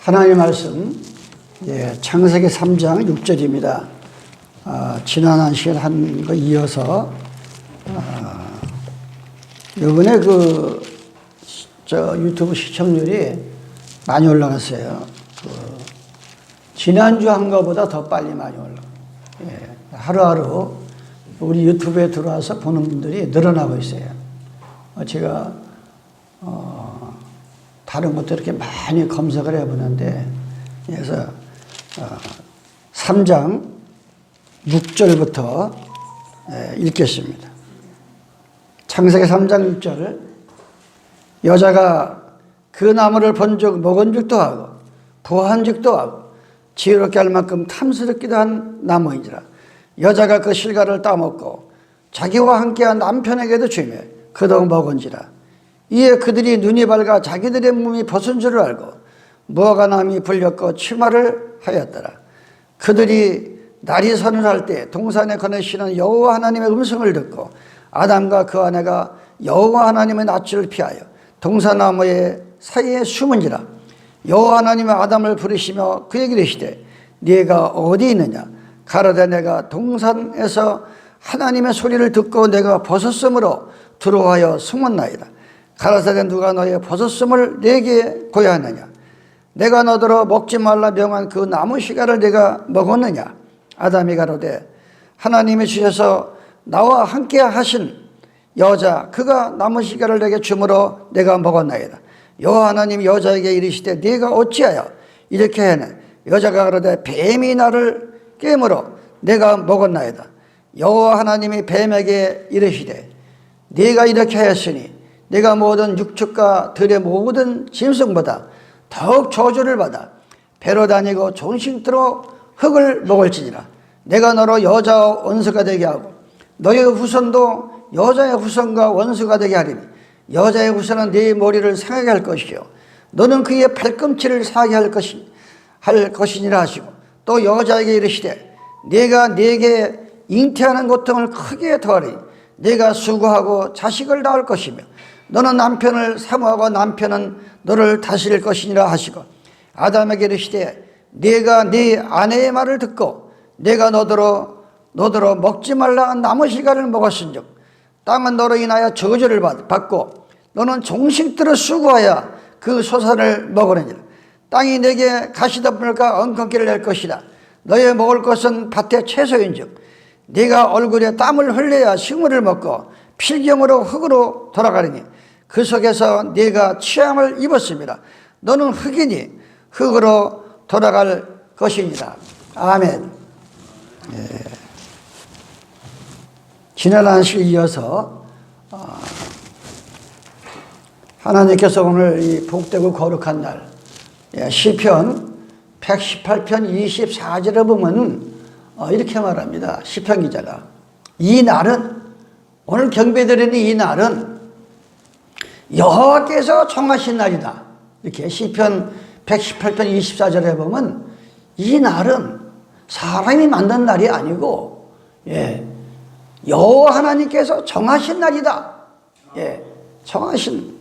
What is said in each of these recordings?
하나님 말씀, 창세기 3장 6절입니다. 지난 한 시간 한 거 이어서, 이번에 유튜브 시청률이 많이 올라갔어요. 지난주 한 거보다 더 빨리 많이 올라가요. 하루하루 우리 유튜브에 들어와서 보는 분들이 늘어나고 있어요. 제가, 다른 것도 이렇게 많이 검색을 해보는데, 그래서 3장 6절부터 읽겠습니다. 창세기 3장 6절. 여자가 그 나무를 본 적 먹은 적도 하고 부한 적도 하고 지혜롭게 할 만큼 탐스럽기도 한 나무인지라. 여자가 그 실과를 따먹고 자기와 함께한 남편에게도 주며 그도 먹은지라. 이에 그들이 눈이 밝아 자기들의 몸이 벗은 줄을 알고 무화과 나무에 불렸고 치마를 하였더라. 그들이 날이 서늘할 때 동산에 거느시는 여호와 하나님의 음성을 듣고 아담과 그 아내가 여호와 하나님의 낯을 피하여 동산나무의 사이에 숨은지라. 여호와 하나님의 아담을 부르시며 그에게 이르시되 네가 어디 있느냐. 가로되 내가 동산에서 하나님의 소리를 듣고 내가 벗었으므로 두려워하여 숨었나이다. 가라사대 누가 너의 벗었음을 내게 고야하느냐. 내가 너더러 먹지 말라 명한 그 나무 시가를 내가 먹었느냐. 아담이 가로되 하나님이 주셔서 나와 함께 하신 여자 그가 나무 시가를 내게 주므로 내가 먹었나이다. 여호와 하나님이 여자에게 이르시되 네가 어찌하여 이렇게 하냐. 여자가 가로되 뱀이 나를 깨물어 내가 먹었나이다. 여호와 하나님이 뱀에게 이르시되 네가 이렇게 하였으니 네가 모든 육축과 들의 모든 짐승보다 더욱 저주를 받아 배로 다니고 종식토로 흙을 먹을지니라. 내가 너로 여자와 원수가 되게 하고 너의 후손도 여자의 후손과 원수가 되게 하리니 여자의 후손은 네 머리를 상하게 할 것이요 너는 그의 발꿈치를 상하게 할 것이니라 하시고 또 여자에게 이르시되 네가 네게 잉태하는 고통을 크게 더하리니 네가 수고하고 자식을 낳을 것이며 너는 남편을 사모하고 남편은 너를 다스릴 것이니라 하시고 아담에게 이르시되 네가 네 아내의 말을 듣고 내가 너더러 먹지 말라 한 나무 시가를 먹었은즉 땅은 너로 인하여 저주를 받고 너는 종식들을 수고하여 그 소산을 먹으느니라. 땅이 내게 가시덤불과 엉겅퀴를 낼 것이다. 너의 먹을 것은 밭의 채소인즉 네가 얼굴에 땀을 흘려야 식물을 먹고 필경으로 흙으로 돌아가리니 그 속에서 네가 취함을 입었습니다. 너는 흙이니 흙으로 돌아갈 것이니라. 아멘. 지난 한 시에 이어서 하나님께서 오늘 이 복되고 거룩한 날 시편 118편 24절에 보면 이렇게 말합니다. 시편 기자가 이 날은 오늘 경배드리는 이 날은 여호와께서 정하신 날이다. 이렇게 시편 118편 24절에 보면 이 날은 사람이 만든 날이 아니고 여호와 하나님께서 정하신 날이다. 정하신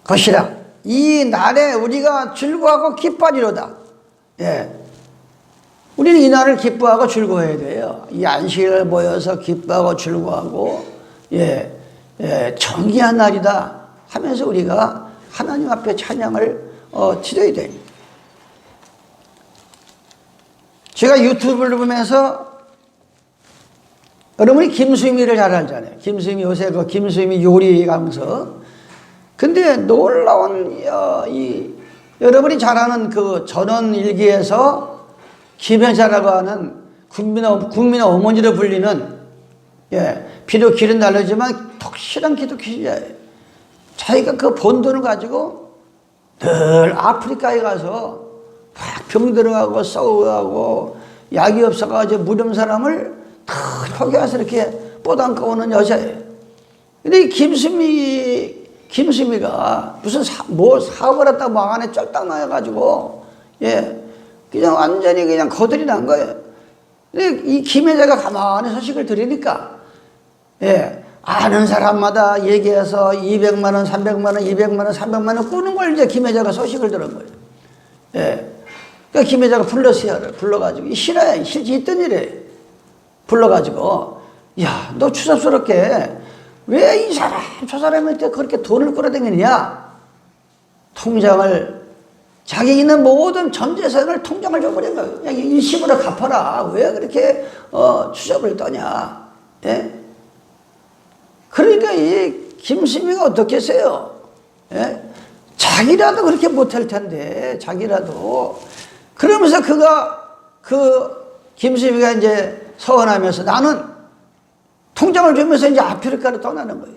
것이라. 이 날에 우리가 즐거워하고 기뻐하리로다. 우리는 이 날을 기뻐하고 즐거워해야 돼요. 이 안식일을 모여서 기뻐하고 즐거워하고 정기한 날이다 하면서 우리가 하나님 앞에 찬양을 드려야 됩니다. 제가 유튜브를 보면서 여러분이 김수미를 잘 알잖아요. 김수미 요새 김수미 요리 강서. 근데 놀라운 여러분이 잘 아는 그 전원일기에서 김여자라고 하는 국민의 어머니로 불리는 비록 길은 다르지만 독실한 기독교자예요. 자기가 그 번 돈을 가지고 늘 아프리카에 가서 막 병 들어가고 싸우고 약이 없어가지고 무덤 사람을 다 포기해서 이렇게 뽀담 까오는 여자예요. 근데 이 김수미가 무슨 사업을 했다 망안에 쩔딱 나가지고 그냥 완전히 그냥 거들이 난 거예요. 근데 이 김여자가 가만히 소식을 들으니까 아는 사람마다 얘기해서 200만 원, 300만 원, 200만 원, 300만 원 꾸는 걸 이제 김여자가 소식을 들은 거예요. 예. 그러니까 김 회장가 불렀어요. 불러가지고, 이 실화야, 실제 있던 일에 불러가지고, 야, 너 추잡스럽게 왜 이 사람, 저 사람한테 그렇게 돈을 끌어당기느냐? 통장을, 자기 있는 모든 전 재산을 통장을 줘버린 거예요. 그냥 일시불로 갚아라. 왜 그렇게, 추잡을 떠냐? 예? 그러니까 이 김수미가 어떻겠어요? 예? 자기라도 그렇게 못할 텐데, 자기라도. 그러면서 김수미가 이제 서원하면서 나는 통장을 주면서 이제 아프리카로 떠나는 거예요.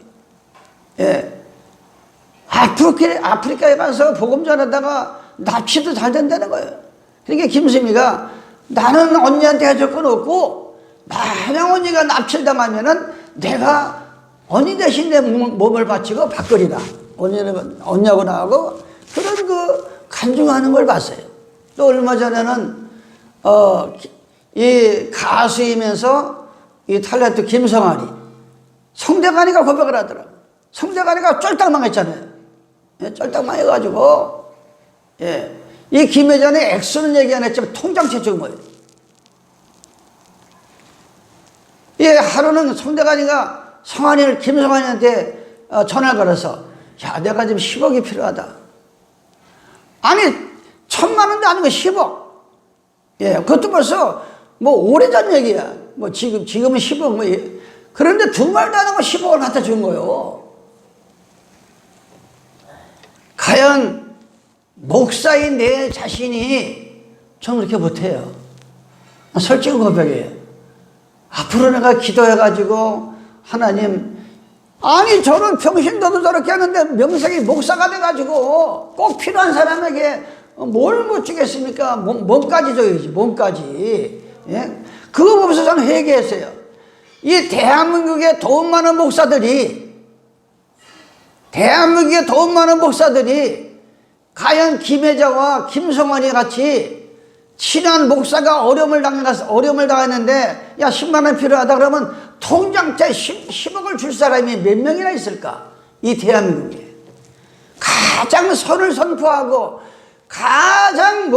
예. 아프리카에 가서 복음 전하다가 납치도 잘 된다는 거예요. 그러니까 김수미가 나는 언니한테 해줄 건 없고, 만약 언니가 납치를 당하면은 내가 언니 대신 내 몸을 바치고 바꾸리라. 언니하고 나하고 그런 간증하는 걸 봤어요. 또 얼마 전에는, 이 가수이면서 이 탤런트 김성환이 성대관이가 고백을 하더라고요. 성대관이가 쫄딱 망했잖아요. 예, 쫄딱 망해가지고, 예, 이 김혜전의 액수는 얘기 안 했지만 통장채 준 거예요. 예, 하루는 성대관이가 김성환이한테 전화를 걸어서, 야, 내가 지금 10억이 필요하다. 아니, 1,000만 원도 아니고 10억. 예, 그것도 벌써 뭐 오래전 얘기야. 뭐 지금은 10억 뭐. 그런데 두 말도 안 하고 10억을 갖다 준 거예요. 과연 목사인 내 자신이 전 그렇게 못해요. 솔직히 고백이에요. 앞으로 내가 기도해가지고 하나님, 아니 저는 평신도도 저렇게 하는데 명색이 목사가 돼가지고 꼭 필요한 사람에게 뭘 못 주겠습니까? 몸까지 줘야지, 몸까지. 예? 그거 보면서 저는 회개했어요. 이 대한민국에 돈 많은 목사들이 과연 김혜자와 김성환이 같이 친한 목사가 어려움을 당했는데, 야, 10만 원 필요하다 그러면 통장채 10억을 줄 사람이 몇 명이나 있을까? 이 대한민국에. 가장 선을 선포하고 가장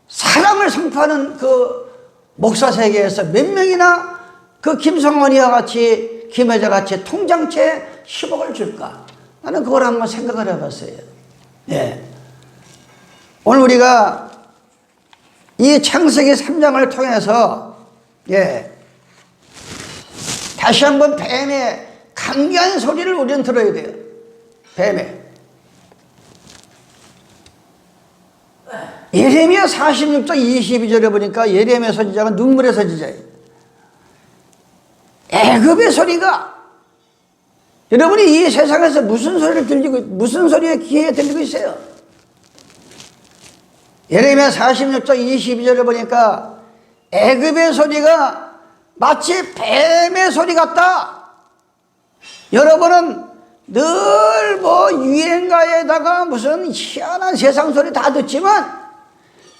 사랑을 선포하는 그 목사 세계에서 몇 명이나 그 김성원이와 같이, 김혜자 같이 통장채 10억을 줄까? 나는 그걸 한번 생각을 해봤어요. 예. 오늘 우리가 이 창세기 3장을 통해서, 예, 다시 한번 뱀의 강경한 소리를 우리는 들어야 돼요. 뱀의. 예레미야 46장 22절에 보니까 예레미야 선지자가 눈물의 선지자예요. 애굽의 소리가, 여러분이 이 세상에서 무슨 소리에 귀에 들리고 있어요? 예레미야 46장 22절에 보니까 애굽의 소리가 마치 뱀의 소리 같다. 여러분은 늘 유행가에다가 무슨 희한한 세상 소리 다 듣지만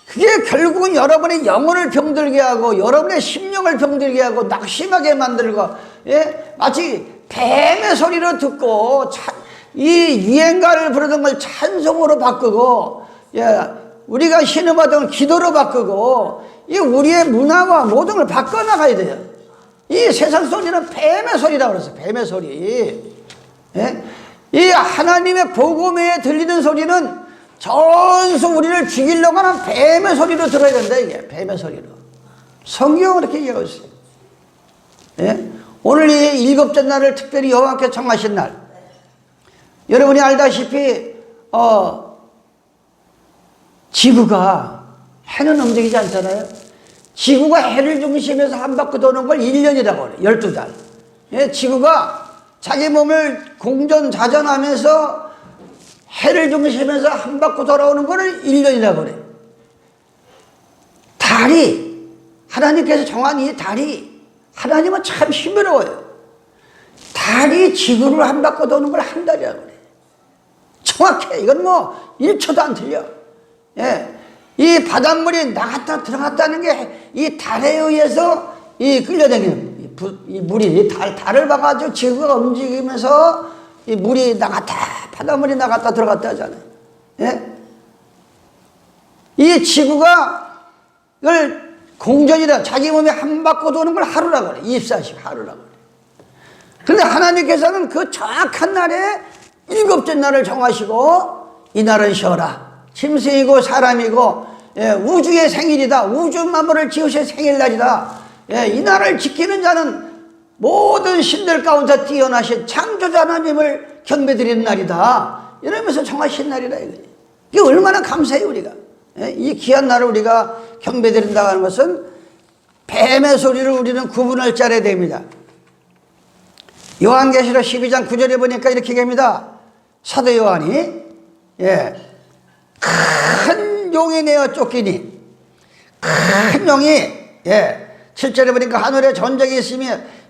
그게 결국은 여러분의 영혼을 병들게 하고 여러분의 심령을 병들게 하고 낙심하게 만들고, 예? 마치 뱀의 소리로 듣고 이 유행가를 부르던 걸 찬송으로 바꾸고, 예, 우리가 신음하던 걸 기도로 바꾸고, 이 우리의 문화와 모든 걸 바꿔나가야 돼요. 이 세상 소리는 뱀의 소리라고 그랬어요. 뱀의 소리. 예? 이 하나님의 복음에 들리는 소리는 전수 우리를 죽이려고 하는 뱀의 소리로 들어야 된다, 이게. 뱀의 소리로. 성경은 그렇게 얘기하고 있어요. 예? 오늘 이 일곱째 날을 특별히 여호와께 정하신 날. 여러분이 알다시피, 지구가, 해는 움직이지 않잖아요. 지구가 해를 중심에서 한 바퀴 도는 걸 1년이라고 그래요. 12달. 예? 지구가 자기 몸을 공전자전하면서 해를 중심에서 한 바퀴 돌아오는 거를 1년이라고 그래요. 달이, 하나님께서 정한 이 달이, 하나님은 참 힘들어요. 달이 지구를 한 바퀴 도는 걸 한 달이라고 그래요. 정확해. 이건 1초도 안 틀려. 예. 이 바닷물이 나갔다 들어갔다는 게 이 달에 의해서 이 끌려다니는 이 물이 달을 봐가지고 지구가 움직이면서 이 물이 나갔다, 바닷물이 나갔다 들어갔다 하잖아요. 예? 이 지구가 이걸 공전이라 자기 몸에 한 바퀴 도는 걸 하루라고 그래. 24시간 하루라고 그래. 그런데 하나님께서는 그 정확한 날에 7째 날을 정하시고 이 날은 쉬어라. 짐승이고 사람이고 우주의 생일이다. 우주 만물을 지으신 생일날이다. 이 날을 지키는 자는 모든 신들 가운데 뛰어나신 창조자 하나님을 경배드리는 날이다. 이러면서 정하신 날이라 이거지. 이게 얼마나 감사해요 우리가. 이 귀한 날을 우리가 경배드린다고 하는 것은 뱀의 소리를 우리는 구분할 줄 알아야 됩니다. 요한계시록 12장 9절에 보니까 이렇게 얘기합니다. 사도 요한이 큰 용이 내어 쫓기니 큰 용이 7절에 보니까 하늘에 전적이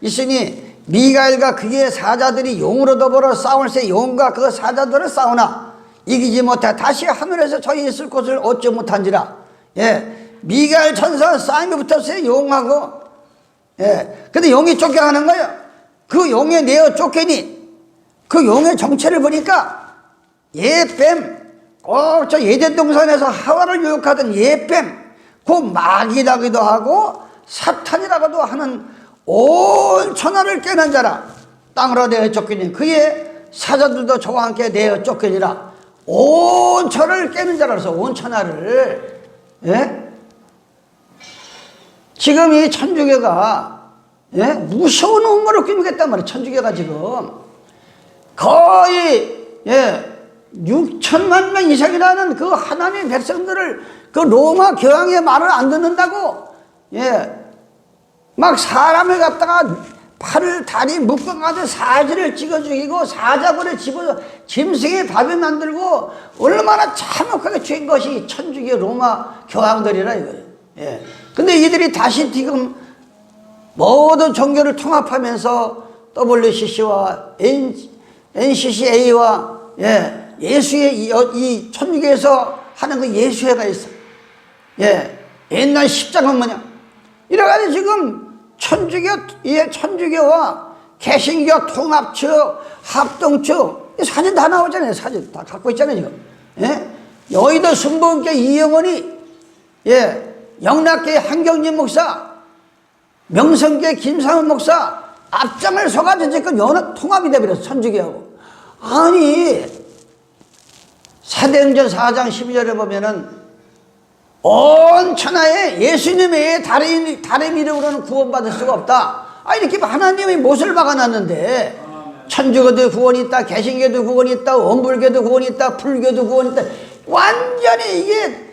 있으니 미가엘과 그의 사자들이 용으로 더불어 싸울 새 용과 그 사자들을 싸우나 이기지 못해 다시 하늘에서 저희 있을 곳을 얻지 못한지라. 미가엘 천사와 싸움이 붙었어요 용하고. 근데 용이 쫓겨가는 거예요. 그 용에 내어 쫓기니 그 용의 정체를 보니까 예뱀, 꼭 저 예덴 동산에서 하와를 유혹하던 예뱀, 그 마귀라기도 하고 사탄이라고도 하는 온 천하를 깨는 자라. 땅으로 내어 쫓기니 그의 사자들도 저와 함께 내어 쫓기니라. 온 천하를 깨는 자라서 온 천하를. 지금 이 천주교가 무서운 음모를 꾸미겠단 말이에요. 천주교가 지금 거의 6천만 명 이상이라는 그 하나님의 백성들을 그 로마 교황의 말을 안 듣는다고 막 사람을 갖다가 팔을 다리 묶어가지고 사지를 찍어 죽이고 사자굴에 집어서 짐승의 밥을 만들고 얼마나 참혹하게 죄인 것이 천주교 로마 교황들이라 이거예요. 근데 이들이 다시 지금 모든 종교를 통합하면서 WCC와 NCCA와 예수의 이 천주교에서 하는 그 예수회가 있어. 옛날 십자가 뭐냐. 이래가지고 지금 천주교와 개신교 통합측, 합동측, 사진 다 나오잖아요. 사진 다 갖고 있잖아요, 지금. 여의도 순복음교회 이영원이, 영락교회 한경진 목사, 명성교회 김상훈 목사, 앞장을 서가지고 지금 연합 통합이 돼버렸어, 천주교하고. 아니, 사도행전 4장 12절에 보면은 온 천하에 예수님 외에 다른 이름으로는 구원받을 수가 없다. 이렇게 하나님이 못을 박아놨는데 천주교도 구원이 있다, 개신교도 구원이 있다, 원불교도 구원이 있다, 불교도 구원이 있다. 완전히 이게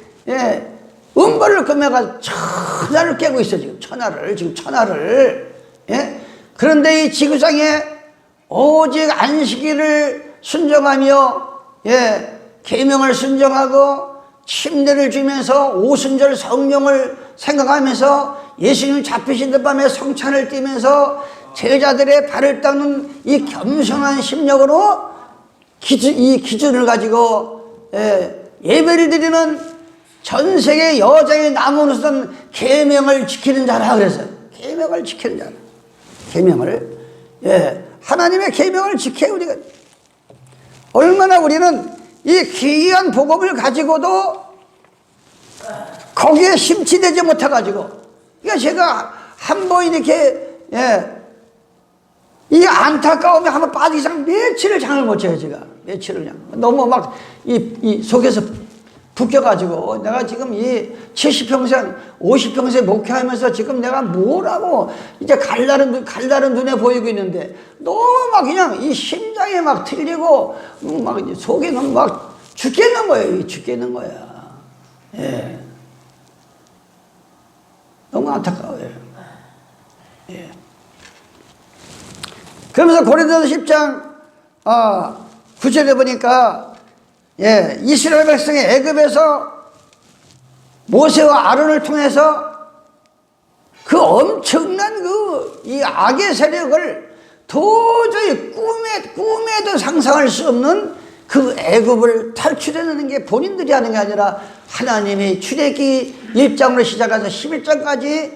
음벌을 금해가 천하를 깨고 있어 지금 천하를. 그런데 이 지구상에 오직 안식일을 순종하며 계명을 순종하고 침례를 주면서 오순절 성령을 생각하면서 예수님 잡히신 밤에 성찬을 띠면서 제자들의 발을 닦는 이 겸손한 심령으로 이 기준을 가지고 예배를 드리는 전 세계 여자의 남은 계명을 지키는 자라 그랬어요. 계명을 지키는 자라. 계명을. 하나님의 계명을 지켜야 우리가. 얼마나 우리는 이 귀한 복음을 가지고도 거기에 심취되지 못해가지고. 그러니까 제가 한번 이렇게, 이 안타까움에 한번 빠지기 전 며칠을 장을 못 쳐요, 제가. 며칠을 그냥. 너무 막 이 속에서 붙여가지고 내가 지금 이 70평생, 50평생 목회하면서 지금 내가 뭐라고 이제 갈날은 눈에 보이고 있는데 너무 막 그냥 이 심장이 막 틀리고 막 속에는 막 죽겠는 거예요. 죽겠는 거야. 너무 안타까워요. 그러면서 고린도서 10장 9절에 보니까 이스라엘 백성이 애굽에서 모세와 아론을 통해서 그 엄청난 이 악의 세력을 도저히 꿈에도 상상할 수 없는 그 애굽을 탈출해내는 게 본인들이 하는 게 아니라 하나님이 출애기 1장으로 시작해서 11장까지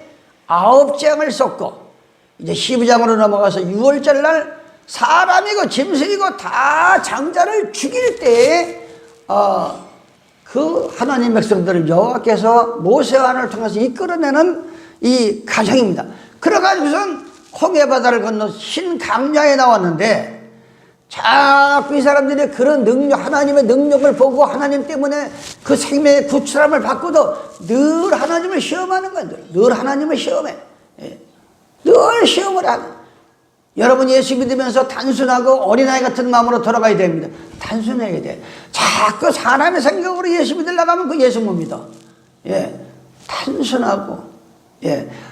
9장을 썼고 이제 12장으로 넘어가서 6월절 날 사람이고 짐승이고 다 장자를 죽일 때 그 하나님 백성들을 여호와께서 모세와 아론을 통해서 이끌어내는 이 가정입니다. 그래가지고선 홍해 바다를 건너 흰 강야에 나왔는데, 자꾸 이 사람들이 그런 능력, 하나님의 능력을 보고 하나님 때문에 그 생명의 구출함을 받고도 늘 하나님을 시험하는 거예요. 늘 하나님을 시험해. 늘 시험을 하는. 여러분 예수 믿으면서 단순하고 어린아이 같은 마음으로 돌아가야 됩니다. 단순해야 돼. 자꾸 사람의 생각으로 예수 믿으려고 하면 그 예수 못 믿어. 단순하고,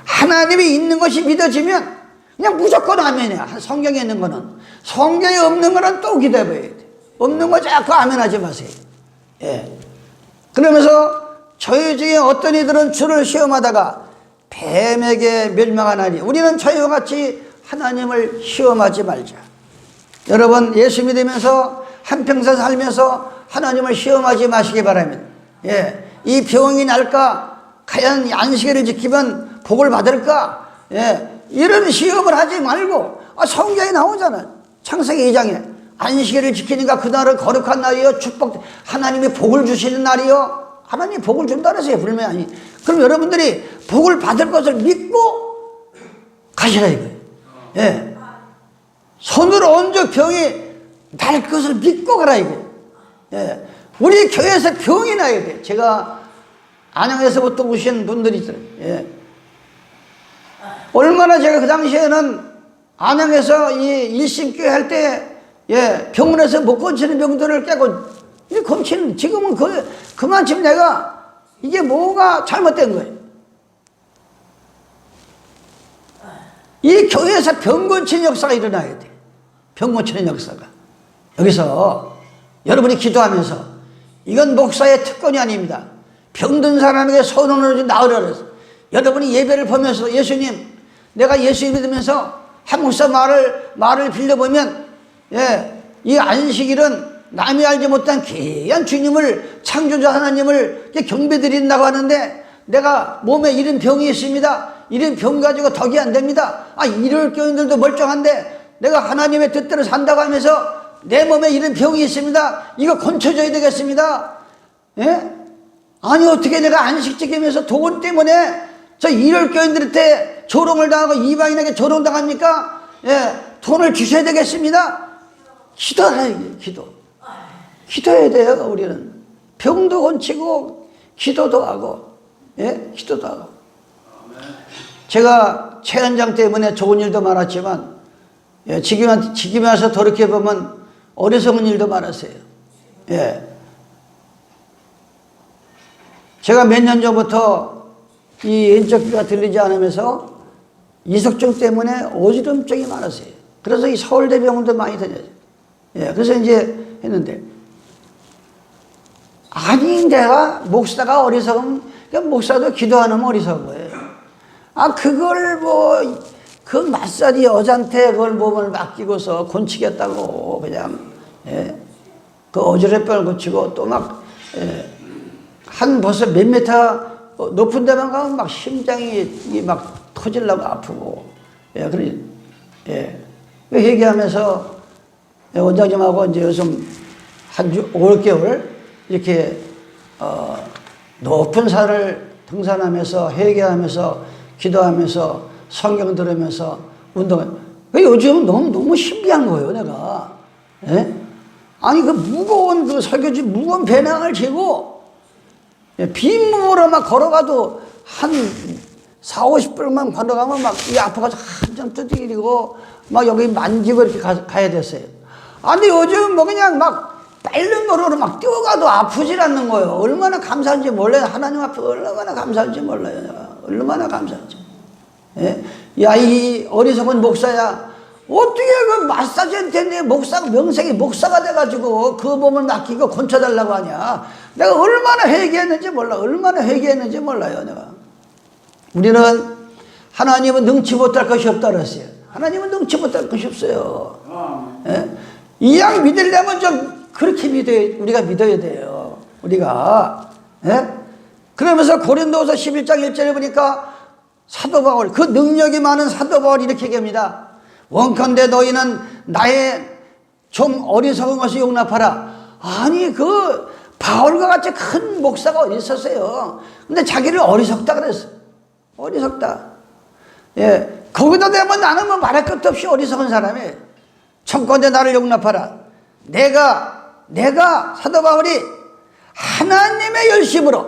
하나님이 있는 것이 믿어지면 그냥 무조건 아멘이야. 성경에 있는 거는. 성경에 없는 거는 또 기대해봐야 돼. 없는 거 자꾸 아멘하지 마세요. 그러면서 저희 중에 어떤 이들은 주를 시험하다가 뱀에게 멸망하나니, 우리는 저희와 같이 하나님을 시험하지 말자. 여러분 예수 믿으면서 한평생 살면서 하나님을 시험하지 마시기 바랍니다. 이 병이 날까? 과연 안식일을 지키면 복을 받을까? 이런 시험을 하지 말고, 성경에 나오잖아요. 창세기 2장에 안식일을 지키니까 그날은 거룩한 날이요, 축복, 하나님이 복을 주시는 날이요. 하나님이 복을 준다 그랬어요, 분명히. 그럼 여러분들이 복을 받을 것을 믿고 가시라 이거예요. 손으로 얹어 병이 날 것을 믿고 가라 이거예요. 우리 교회에서 병이 나야 돼. 제가 안양에서부터 오신 분들이 있어요. 얼마나 제가 그 당시에는 안양에서 이 일심교회 할 때, 병원에서 못 건치는 병들을 깨고, 이 건치는, 지금은 그만큼 내가, 이게 뭐가 잘못된 거예요. 이 교회에서 병 건치는 역사가 일어나야 돼. 병 건치는 역사가. 여기서 여러분이 기도하면서, 이건 목사의 특권이 아닙니다. 병든 사람에게 손을 나으라 그래서, 여러분이 예배를 보면서 예수님, 내가 예수 믿으면서 한 목사 말을 빌려보면, 이 안식일은 남이 알지 못한 귀한 주님을, 창조자 하나님을 경배드린다고 하는데, 내가 몸에 이런 병이 있습니다. 이런 병 가지고 덕이 안 됩니다. 이럴 교인들도 멀쩡한데 내가 하나님의 뜻대로 산다고 하면서 내 몸에 이런 병이 있습니다. 이거 고쳐줘야 되겠습니다. 아니 어떻게 내가 안식 지키면서 돈 때문에 저 이럴 교인들한테 조롱을 당하고 이방인에게 조롱당합니까? 돈을 주셔야 되겠습니다. 기도하라. 기도해야 돼요. 우리는 병도 고치고 기도도 하고, 기도도 하고. 제가 최현장 때문에 좋은 일도 많았지만, 지금 와서 돌이켜보면 어리석은 일도 많았어요. 제가 몇 년 전부터 이 왼쪽 귀가 들리지 않으면서 이석증 때문에 어지럼증이 많았어요. 그래서 이 서울대병원도 많이 다녔어요. 그래서 이제 했는데, 아니 내가 목사가 어리석으면 목사도 기도하는 어리석은 거예요. 그걸 그 맞사리 여자한테 그걸 몸을 맡기고서 곤치겠다고 그냥, 그 어지럽병을 고치고 또 벌써 몇 미터 높은 데만 가면 막 심장이 막 터지려고 아프고, 얘기하면서 원장님하고 이제 요즘 한 5개월 이렇게, 높은 산을 등산하면서 회개하면서 기도하면서 성경 들으면서 운동을. 요즘은 너무 신비한 거예요, 내가. 아니, 그 무거운 그 설교지 무거운 배낭을 지고, 빈몸으로 막 걸어가도 한 40-50분만 걸어가면 막 이 아파가지고 한참 두드리고 막 여기 만지고 이렇게 가야 됐어요. 근데 요즘 그냥 막 빠른 걸어로 막 뛰어가도 아프질 않는 거예요. 얼마나 감사한지 몰라요. 하나님 앞에 얼마나 감사한지 몰라요. 내가. 얼마나 감사한지. 야, 이 어리석은 목사야. 어떻게 그 마사지한테 목사가 명색이 목사가 돼가지고 그 몸을 맡기고 건쳐달라고 하냐. 내가 얼마나 회개했는지 몰라. 얼마나 회개했는지 몰라요. 내가. 우리는 하나님은 능치 못할 것이 없다 그랬어요. 하나님은 능치 못할 것이 없어요. 이왕 믿으려면 좀 그렇게 우리가 믿어야 돼요. 우리가. 그러면서 고린도서 11장 1절에 보니까 사도 바울, 그 능력이 많은 사도 바울이 이렇게 얘기합니다. 원컨대 너희는 나의 좀 어리석은 것을 용납하라. 아니, 그 바울과 같이 큰 목사가 어디 있었어요. 근데 자기를 어리석다 그랬어. 어리석다. 예. 거기다 대면 나는 뭐 말할 것도 없이 어리석은 사람이에요. 청컨대 나를 용납하라. 내가 사도 바울이 하나님의 열심으로,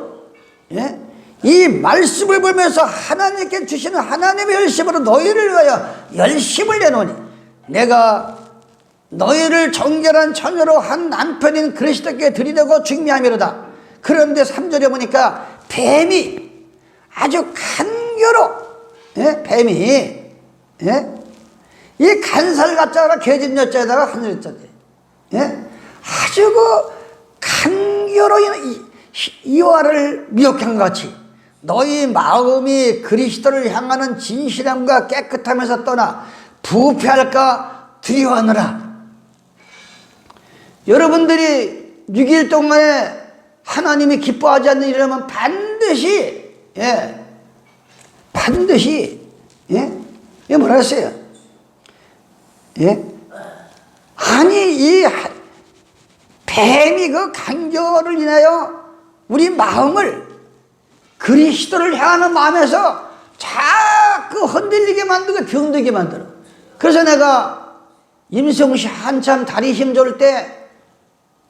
예? 이 말씀을 보면서 하나님께 주시는 하나님의 열심으로 너희를 위하여 열심을 내노니 내가 너희를 정결한 처녀로 한 남편인 그리스도께 드리려고 중미함이로다. 그런데 3절에 보니까 뱀이 아주 간교로, 예? 뱀이, 예? 이 간살 갖자가 개진 여자에다가 하늘 여자에, 예? 아주 그 간교로 이와를 미혹한 것 같이 너희 마음이 그리스도를 향하는 진실함과 깨끗함에서 떠나 부패할까 두려워하느라. 여러분들이 6일 동안에 하나님이 기뻐하지 않는 일이라면 반드시, 예, 반드시, 예, 이게 뭐라 했어요? 예? 아니, 이 뱀이 그 간교를 인하여 우리 마음을 그리스도를 향하는 마음에서 자꾸 흔들리게 만들고 병들게 만들어. 그래서 내가 임성시 한참 다리 힘 좋을 때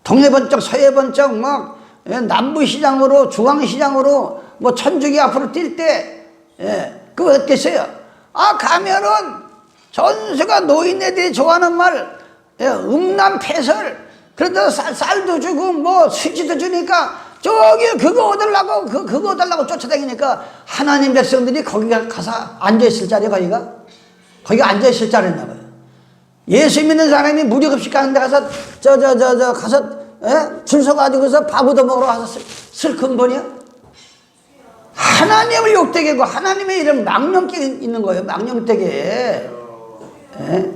동해 번쩍 서해 번쩍 막 남부시장으로 중앙시장으로 뭐 천주교 앞으로 뛸 때, 예, 그거 어땠어요? 아, 가면은 전세가 노인네들이 좋아하는 말, 예, 음란패설, 그러다 쌀도 주고 뭐 수지도 주니까 저기 그거 얻으려고 그거 얻으려고 쫓아다니니까 하나님 백성들이 거기 가서 앉아있을 자리에 거기가 앉아있을 자리였나 봐요. 예수 믿는 사람이 무료급식 가는 데 가서 가서, 예? 줄 서가지고서 밥 얻어먹으러 가서 슬픈번이야. 하나님을 욕되게 하고 하나님의 이름 망령되게 있는 거예요. 망령되게. 예?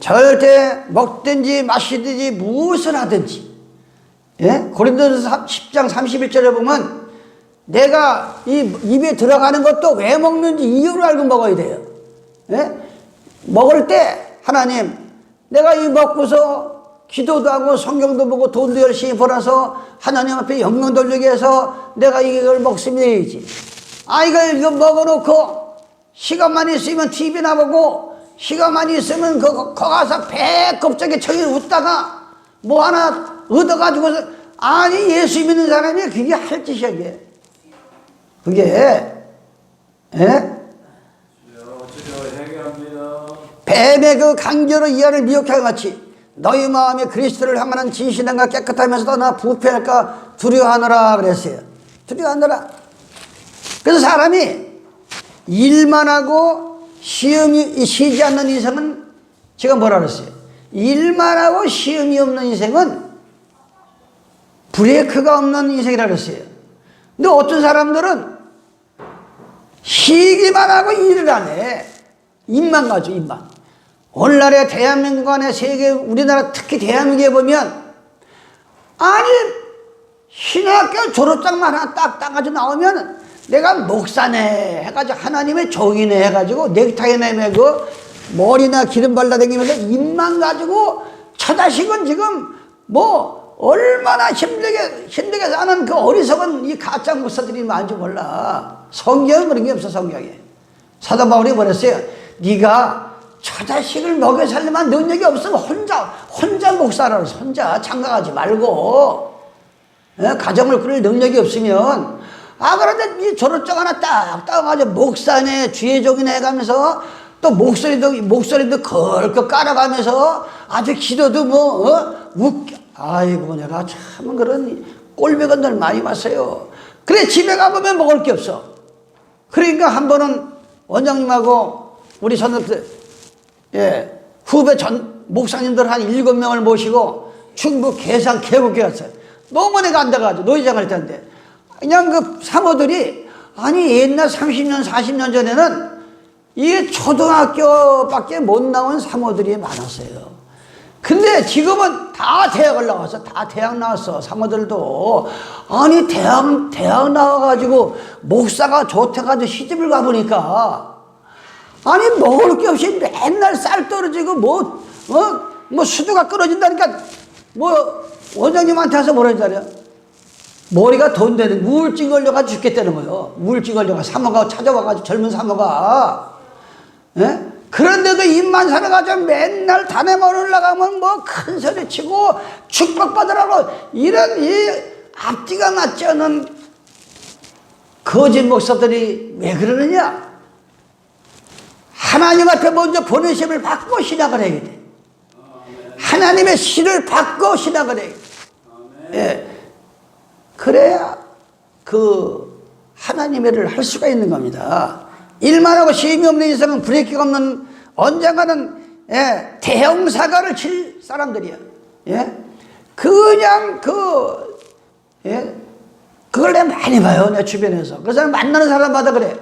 절대 먹든지 마시든지 무엇을 하든지, 예? 고린도서 10장 31절에 보면 내가 이 입에 들어가는 것도 왜 먹는지 이유를 알고 먹어야 돼요. 예? 먹을 때 하나님, 내가 이 먹고서 기도도 하고 성경도 보고 돈도 열심히 벌어서 하나님 앞에 영광 돌리기 위해서 내가 이걸 먹으면 되지. 아, 이거 먹어놓고 시간만 있으면 TV나 보고 시간만 있으면 거 가서 배 껍데기 저기 웃다가 뭐 하나 얻어가지고서, 아니, 예수 믿는 사람이 그게 할 짓이야, 그게. 예? 뱀의 그 간교로 이하를 미혹한 같이 너희 마음이 그리스도를 향하는 진실함과 깨끗하면서 떠나 부패할까 두려워하노라 그랬어요. 두려워하노라. 그래서 사람이 일만 하고 시험이 쉬지 않는 인생은, 제가 뭐라 그랬어요? 일만 하고 시험이 없는 인생은 브레이크가 없는 인생이라 그랬어요. 근데 어떤 사람들은 쉬기만 하고 일을 안 해. 입만 가죠, 입만. 오늘날의 대한민국 안에 세계, 우리나라 특히 대한민국에 보면, 아니, 신학교 졸업장만 하나 딱 따가지고 나오면 내가 목사네 해가지고 하나님의 종이네 해가지고 넥타이네 매고 머리나 기름 발라다니면서 입만 가지고 처자식은 지금 뭐 얼마나 힘들게 사는 그 어리석은 이 가짜 목사들이 많은지 몰라. 성경은 그런 게 없어. 성경에 사도 바울이 뭐랬어요? 네가 처자식을 먹여 살려면 능력이 없으면 혼자 목사라 그래서 혼자 장가가지 말고, 가정을 꾸릴 능력이 없으면. 아, 그런데 이 졸업증 하나 딱 따가지고 목사네 주의 종이네 해가면서 또 목소리도 걸컥 깔아가면서 아주 기도도 뭐 웃겨. 아이고, 내가 참 그런 꼴배건들 많이 봤어요. 그래, 집에 가보면 먹을 게 없어. 그러니까 한 번은 원장님하고 우리 예, 후배 목사님들 한 7명을 모시고 충북 계산 계곡에 갔어요. 너무 내가 안 돼가지고 노회장 할 텐데. 그냥 그 사모들이, 아니, 옛날 30년, 40년 전에는 이게 초등학교밖에 못 나온 사모들이 많았어요. 근데 지금은 다 대학을 나와서, 다 대학 나왔어, 사모들도. 아니, 대학 나와가지고 목사가 좋대가지고 시집을 가보니까, 아니, 먹을 게 없이 맨날 쌀 떨어지고 뭐 수두가 끊어진다니까 뭐 원장님한테 와서 뭐라 했잖아요. 머리가 돈 되는 우울증 걸려가지고 죽겠다는 거예요. 우울증 걸려가 사모가 찾아와가지고 젊은 사모가. 예? 그런데도 입만 살아가지고 맨날 단에만 올라가면 뭐 큰 소리 치고 축복받으라고 이런 이 앞뒤가 맞지 않은 거짓 목사들이 왜 그러느냐? 하나님 앞에 먼저 보내심을 받고 신학을 해야 돼. 하나님의 신을 받고 신학을 해야 돼. 예. 그래야 그 하나님의 일을 할 수가 있는 겁니다. 일만 하고 시험이 없는 인생은 브레이크가 없는 언젠가는 예, 대형 사고를 칠 사람들이야. 예? 그냥 예? 그걸 내가 많이 봐요. 내 주변에서. 그래서 만나는 사람마다 그래.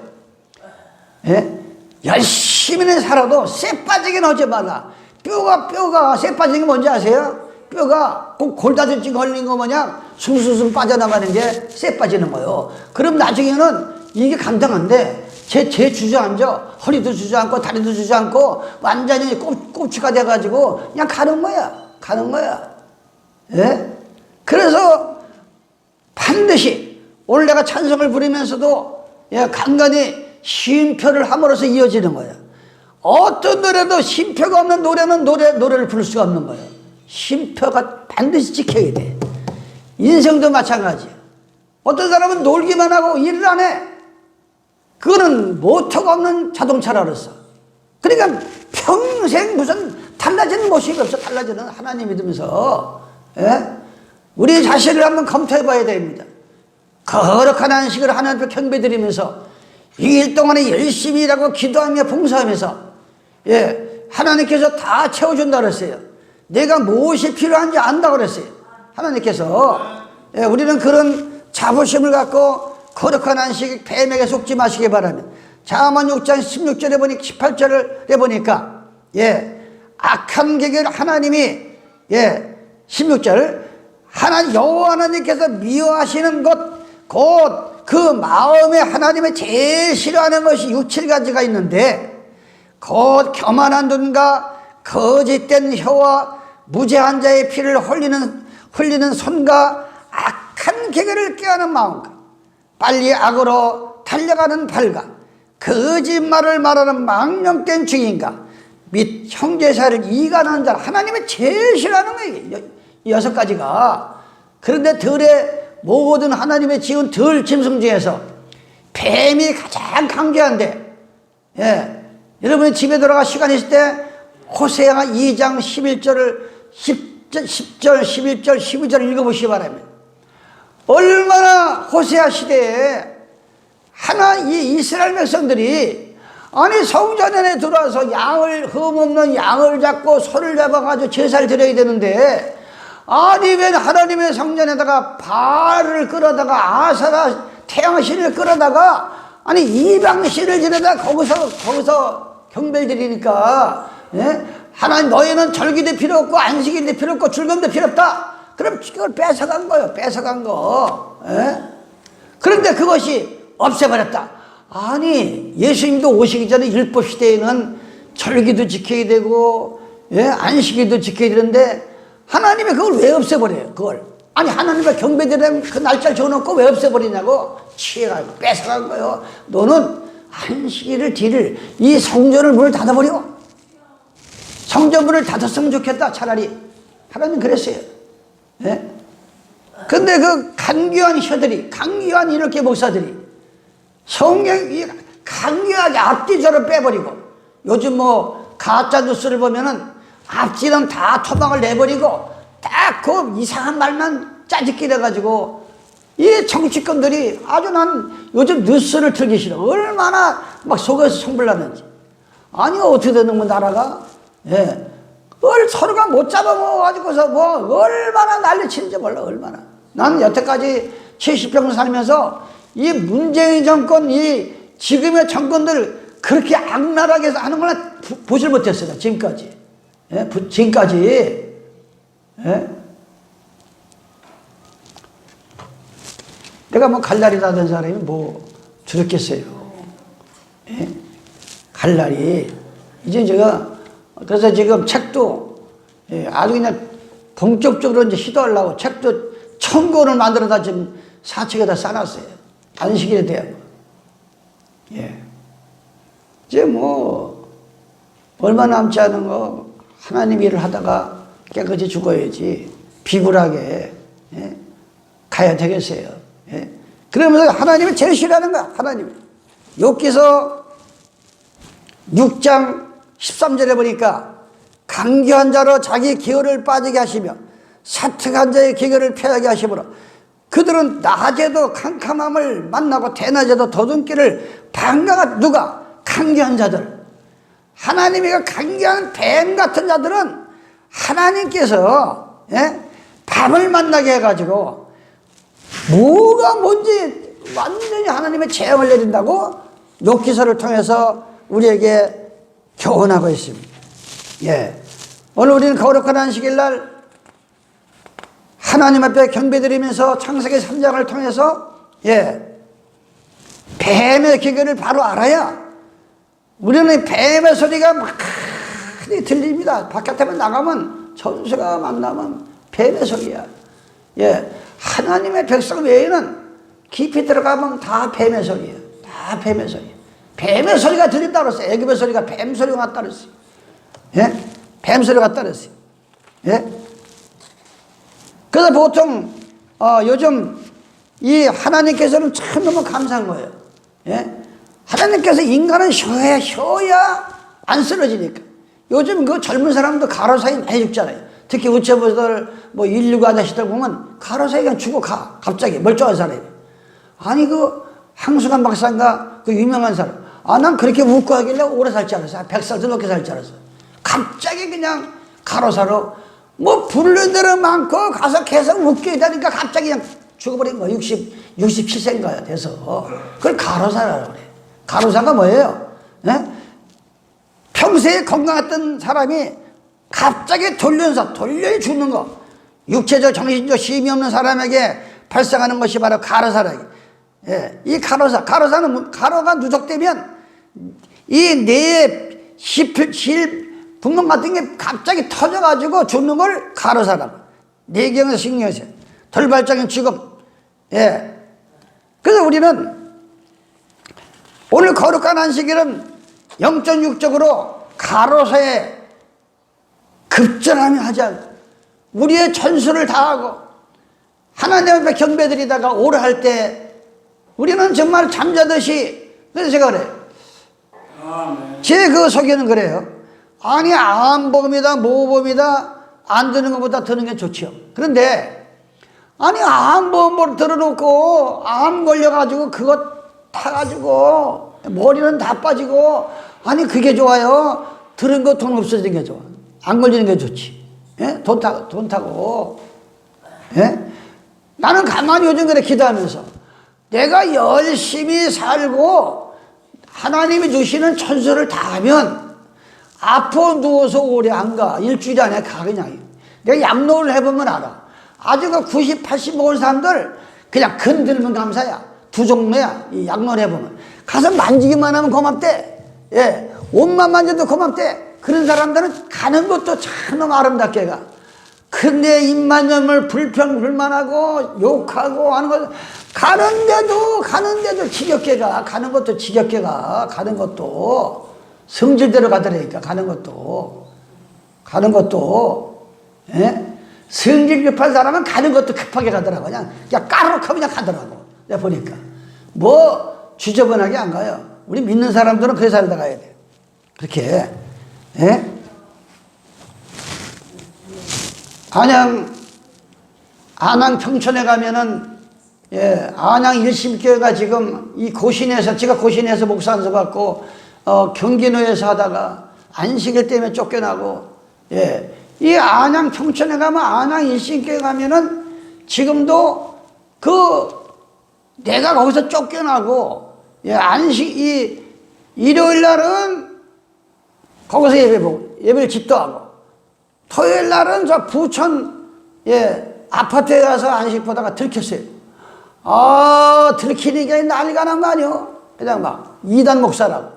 예? 열심히는 살아도 쇠 빠지긴 어제마다 뼈가 쇠 빠지는 게 뭔지 아세요? 뼈가 꼭 골다공증 걸린 거 마냥 숭숭숭 빠져나가는 게 쇠 빠지는 거예요. 그럼 나중에는 이게 감당한데 제 주저앉아 허리도 주저앉고 다리도 주저앉고 완전히 꼽치가 돼가지고 그냥 가는 거야. 예? 그래서 반드시 오늘 내가 찬송을 부르면서도 예, 간간히 쉼표를 함으로써 이어지는 거예요. 어떤 노래도 쉼표가 없는 노래는 노래를 부를 수가 없는 거예요. 쉼표가 반드시 지켜야 돼. 인생도 마찬가지야. 어떤 사람은 놀기만 하고 일을 안 해. 그거는 모터가 없는 자동차라서. 그러니까 평생 무슨 달라지는 모습이 없어. 달라지는 하나님 믿으면서. 예? 우리 자신을 한번 검토해 봐야 됩니다. 거룩한 안식을 하나님 앞에 경배드리면서 이 일 동안에 열심히 일하고 기도하며 봉사하면서 예, 하나님께서 다 채워준다 그랬어요. 내가 무엇이 필요한지 안다 그랬어요. 하나님께서. 예, 우리는 그런 자부심을 갖고 거룩한 안식 뱀에게 속지 마시기 바랍니다. 잠언 6장 16절에 보니까 18절에 보니까 예, 악한 계획을 하나님이 예, 16절 여호와 하나님께서 미워하시는 것 곧 그 마음에 하나님의 제일 싫어하는 것이 6, 7가지가 있는데 곧 교만한 눈과 거짓된 혀와 무죄한 자의 피를 흘리는 손과 악한 계획을 꾀하는 마음과 빨리 악으로 달려가는 발과 거짓말을 말하는 망령된 증인과 및 형제사를 이간하는 자. 하나님의 제일 싫어하는 거예요. 이 6가지가. 그런데 모든 하나님의 지은 짐승 중에서 뱀이 가장 강조한데 예, 여러분이 집에 들어가 시간 있을 때 호세아 2장 11절 11절 12절 읽어보시기 바랍니다. 얼마나 호세아 시대에 이 이스라엘 백성들이 아니 성전에 들어와서 흠없는 양을 잡고 소를 잡아가지고 제사를 드려야 되는데 아니 왜 하나님의 성전에다가 바알을 끌어다가 아사라 태양신을 끌어다가 아니 이방신을 지내다 거기서 경배를 드리니까 예? 하나님 너희는 절기도 필요 없고 안식일도 필요 없고 즐거움도 필요 없다. 그럼 그걸 뺏어간 거예요. 뺏어간 거. 예? 그런데 그것이 없애버렸다. 아니 예수님도 오시기 전에 율법 시대에는 절기도 지켜야 되고 예? 안식일도 지켜야 되는데 하나님이 그걸 왜 없애버려요? 그걸 아니 하나님의 경배드리는 그 날짜를 정해놓고 왜 없애버리냐고 취해가지고 뺏어간 거예요. 너는 안식일을 드릴 이 성전을 문을 닫아버려. 성전 문을 닫았으면 좋겠다. 차라리 하나님 그랬어요. 예? 근데 그 간교한 강교한 이렇게 목사들이 성경이 강교하게 앞뒤절을 빼버리고 요즘 뭐 가짜 뉴스를 보면은 앞뒤는 다 토막을 내버리고 딱 그 이상한 말만 짜집기해가지고 이 정치권들이 아주 난 요즘 뉴스를 틀기 싫어. 얼마나 막 속에서 성불나는지. 아니 어떻게 되는 거 나라가 예. 서로가 못 잡아먹어가지고서 뭐 얼마나 난리치는지 몰라. 얼마나. 난 여태까지 70평 살면서 이 문재인 정권 이 지금의 정권들 그렇게 악랄하게 하는 걸 보질 못했어요. 지금까지. 예? 지금까지. 예? 내가 뭐 갈날이라던 사람이 뭐 주렸겠어요. 예? 갈날이. 이제 제가 그래서 지금 책도 예, 아주 그냥 본격적으로 이제 시도하려고 책도 1000권을 만들어다 지금 사책에다 싸놨어요. 안식일에 대한. 예. 이제 뭐, 얼마 남지 않은 거 하나님 일을 하다가 깨끗이 죽어야지 비굴하게, 예? 가야 되겠어요. 예? 그러면서 하나님이 제일 싫어하는 거야. 하나님. 욥기서 6장 13절에 보니까 강교한 자로 자기 기회를 빠지게 하시며 사특한 자의 기회를 피하게 하시므로 그들은 낮에도 캄캄함을 만나고 대낮에도 더듬기를 방가가 누가? 강교한 자들. 하나님이 강교한 뱀 같은 자들은 하나님께서, 예? 밤을 만나게 해가지고 뭐가 뭔지 완전히 하나님의 재앙을 내린다고 욥기서를 통해서 우리에게 교훈하고 있습니다. 예. 오늘 우리는 거룩한 안식일 날 하나님 앞에 경배드리면서 창세기 3장을 통해서, 예, 뱀의 기계를 바로 알아야 우리는 뱀의 소리가 많이 들립니다. 바깥에만 나가면 전수가 만나면 뱀의 소리야. 예. 하나님의 백성 외에는 깊이 들어가면 다 뱀의 소리예요. 다 뱀의 소리. 뱀의 소리가 들린다고 그랬어요. 애굽의 소리가 뱀 소리가 같다 그랬어요. 예? 뱀 소리가 같다 그랬어요. 예? 그래서 보통, 요즘 이 하나님께서는 참 너무 감사한 거예요. 예? 하나님께서 인간은 쉬어야 안 쓰러지니까. 요즘 그 젊은 사람도 가로사이 많이 죽잖아요. 특히 우체부들, 뭐 인류가 아저씨들 보면 가로사이 그냥 죽어가. 갑자기 멀쩡한 사람이. 아니, 그 항수관 박사인가 그 유명한 사람. 난 그렇게 웃고 하길래 오래 살지 않았어. 100살도 넘게 살지 않았어. 갑자기 그냥 가로사로 뭐 부르는 대로 많고 가서 계속 웃겨 있다니까 갑자기 그냥 죽어버린 거야. 67세인가 돼서. 그걸 가로사라고 그래. 가로사가 뭐예요? 네? 평소에 건강했던 사람이 갑자기 돌려서 죽는 거. 육체적, 정신적 힘이 없는 사람에게 발생하는 것이 바로 가로사라기. 예, 이 가로사는 가로가 누적되면 이 뇌에 부문 같은 게 갑자기 터져가지고 죽는 걸 가로사라고. 뇌경에서 신경에서 돌발적인 죽음. 예. 그래서 우리는 오늘 거룩한 안식일은 영적 육적으로 가로사에 급전하며 하자. 우리의 전수를 다하고 하나님 앞에 경배드리다가 오래 할 때 우리는 정말 잠자듯이. 그래서 제가 그래요. 제 그 소견은 그래요. 아니, 암범이다 모범이다 안 드는 것보다 드는 게 좋죠. 그런데 아니, 암범을 들어놓고 암 걸려가지고 그거 타가지고 머리는 다 빠지고, 아니 그게 좋아요? 들은 거 돈 없어지는 게 좋아. 안 걸리는 게 좋지. 예? 돈 타고. 예? 나는 가만히 요즘 그래 기도하면서 내가 열심히 살고 하나님이 주시는 천수를 다하면 아파 누워서 오래 안 가. 일주일 안에 가 그냥. 내가 얌노를 해보면 알아. 아주 그 90, 80 먹은 사람들 그냥 건들면 감사야. 두 종류야. 이 약노를 해보면. 가서 만지기만 하면 고맙대. 예. 옷만 만져도 고맙대. 그런 사람들은 가는 것도 참 너무 아름답게 가. 근데 입만 불평불만하고 욕하고 하는 거 가는데도 지겹게 가. 가는 것도 지겹게 가. 가는 것도 성질대로 가더라니까. 가는 것도 예? 성질 급한 사람은 가는 것도 급하게 가더라고. 그냥 까르륵하고 그냥 가더라고. 내가 보니까 뭐 지저분하게 안 가요. 우리 믿는 사람들은 그래 살다 가야 돼. 그렇게. 예? 안양 평촌에 가면은, 예, 안양 일심교회가 지금 이 고신에서, 제가 고신에서 목사 안수 받고, 경기노에서 하다가 안식일 때문에 쫓겨나고, 예, 이 안양 평촌에 가면, 안양 일심교회 가면은 지금도 내가 거기서 쫓겨나고, 예, 일요일 날은 거기서 예배를 집도하고, 토요일 날은 저 부천, 예, 아파트에 가서 안식 보다가 들켰어요. 들키니까 난리가 난 거 아니요? 그냥 막, 이단 목사라고.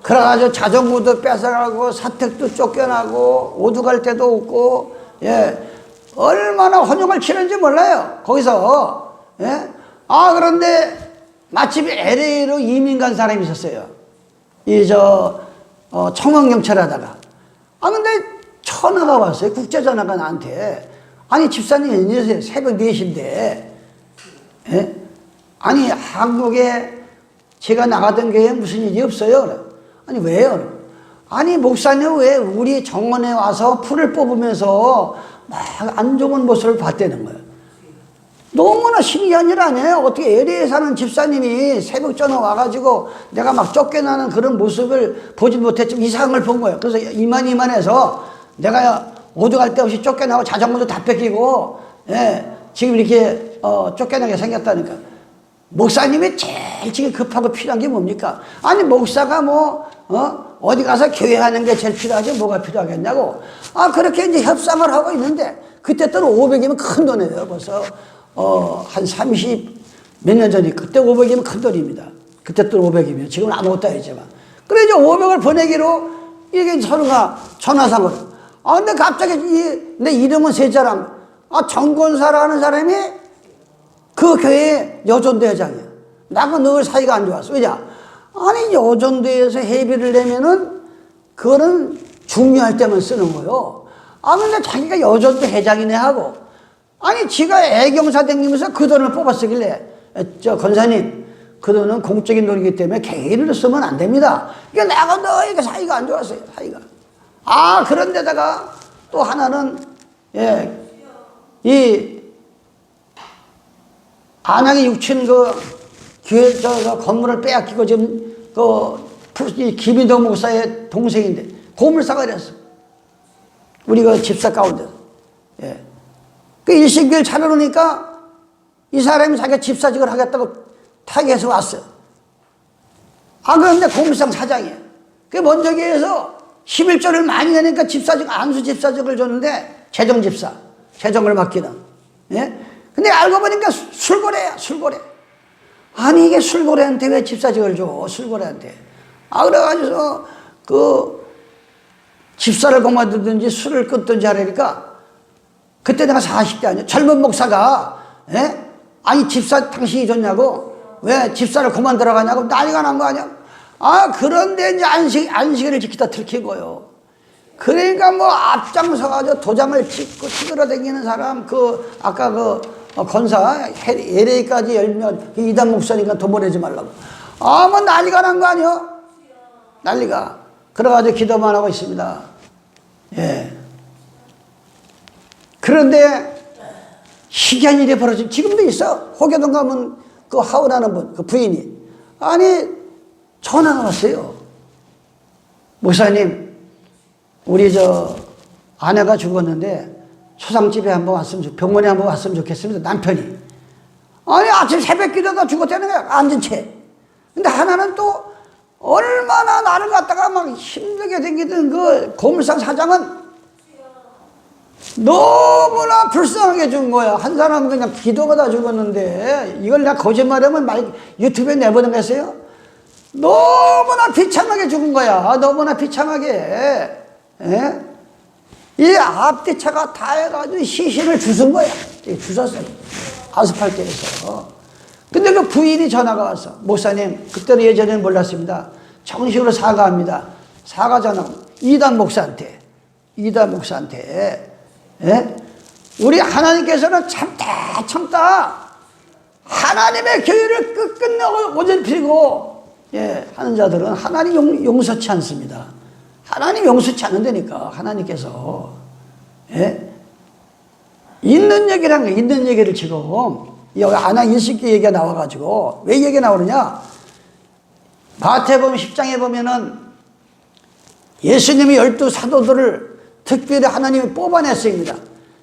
그래가지고 자전거도 뺏어가고 사택도 쫓겨나고 오죽할 때도 없고, 예, 얼마나 혼용을 치는지 몰라요. 거기서. 예? 아, 그런데 마침 LA로 이민 간 사람이 있었어요. 청원경찰 하다가. 아, 근데 전화가 왔어요. 국제전화가 나한테. 아니, 집사님 웬일이세요? 새벽 4시인데. 예? 아니, 한국에 제가 나가던 교회에 무슨 일이 없어요? 아니, 왜요? 아니, 목사님 왜 우리 정원에 와서 풀을 뽑으면서 막 안 좋은 모습을 봤다는 거예요. 너무나 신기한 일 아니에요? 어떻게 LA에 사는 집사님이 새벽 전화 와가지고 내가 막 쫓겨나는 그런 모습을 보지 못했지만 이상을 본 거예요. 그래서 이만해서 내가 오죽할 데 없이 쫓겨나고 자전거도 다 뺏기고, 예, 지금 이렇게 쫓겨나게 생겼다니까. 목사님이 제일 지금 급하고 필요한 게 뭡니까? 아니, 목사가 어디 가서 교회하는 게 제일 필요하지 뭐가 필요하겠냐고. 아, 그렇게 이제 협상을 하고 있는데, 그때 또 500이면 큰 돈이에요. 벌써, 한 30 몇 년 전에, 그때 500이면 큰 돈입니다. 그때 또 500이면, 지금은 아무것도 아니지만. 그래, 이제 500을 보내기로, 이게 서로가 전화상으로. 아, 근데 갑자기 내 이름은 세 사람, 정권사라는 사람이 그 교회 여전대회장이야. 나하고 늘 사이가 안 좋았어. 왜냐? 아니, 여전대회에서 회비를 내면은 그거는 중요할 때만 쓰는 거요. 아, 근데 자기가 여전대 회장이네 하고, 아니, 지가 애경사 다니면서 그 돈을 뽑아 쓰길래, 권사님, 그 돈은 공적인 돈이기 때문에 개인으로 쓰면 안 됩니다. 이게 내가 너희가 사이가 안 좋았어요, 사이가. 아, 그런데다가 또 하나는, 예, 이 안양의 육친 교회 건물을 빼앗기고 지금 김인동 목사의 동생인데 고물상을 했어. 우리 집사 가운데. 예. 그 일신교회를 차려놓으니까 이 사람이 자기가 집사직을 하겠다고 타계해서 왔어요. 아, 그런데 고물상 사장이에요. 그 먼저 교회에서 11조를 많이 내니까 집사직, 안수 집사직을 줬는데 재정을 맡기는. 예? 근데 알고 보니까 술고래야, 술고래. 아니, 이게 술고래한테 왜 집사직을 줘, 술고래한테. 아, 그래가지고, 집사를 그만두든지 술을 끊든지 하려니까, 그때 내가 40대 아니야. 젊은 목사가, 예? 아니, 집사 당신이 줬냐고? 왜 집사를 그만들어가냐고? 난리가 난 거 아니야? 아, 그런데 이제 안식일을 지키다 들킨 거요. 그러니까 앞장서가지고 도장을 찍고 찌그러다니는 사람, 아까 권사, LA까지 열면 이단 목사니까 돈 보내지 말라고. 아, 난리가 난 거 아니요? 난리가. 그래가지고 기도만 하고 있습니다. 예. 그런데 희귀한 일이 벌어지고, 지금도 있어. 호계동 가면 하우라는 분, 부인이. 아니, 전화가 왔어요. 목사님, 우리 아내가 죽었는데, 초상집에 한번 병원에 한번 왔으면 좋겠습니다. 남편이. 아니, 아침 새벽 기도가 죽었다는 거야. 앉은 채. 근데 하나는 또 얼마나 나를 갖다가 막 힘들게 생기던 고물상 사장은 너무나 불쌍하게 준 거야. 한 사람은 그냥 기도가 죽었는데, 이걸 내가 거짓말하면 유튜브에 내보내겠어요? 너무나 비참하게 죽은 거야. 너무나 비참하게. 예? 이 앞뒤 차가 다 해가지고 시신을 주순 거야. 주웠어요. 아스팔트에서. 근데 그 부인이 전화가 왔어. 목사님, 그때는 예전에는 몰랐습니다. 정식으로 사과합니다. 사과 전화. 이단 목사한테. 예? 우리 하나님께서는 참다. 하나님의 교회를 끝끝내 오전피고, 예, 하는 자들은 하나님 용서치 않습니다. 하나님 용서치 않는다니까, 하나님께서. 예? 있는 얘기라는 거야, 있는 얘기를 지금. 여기 안양 일식교 얘기가 나와가지고, 왜 얘기가 나오느냐? 마태복음 10장에 보면은 예수님이 12 사도들을 특별히 하나님이 뽑아냈습니다.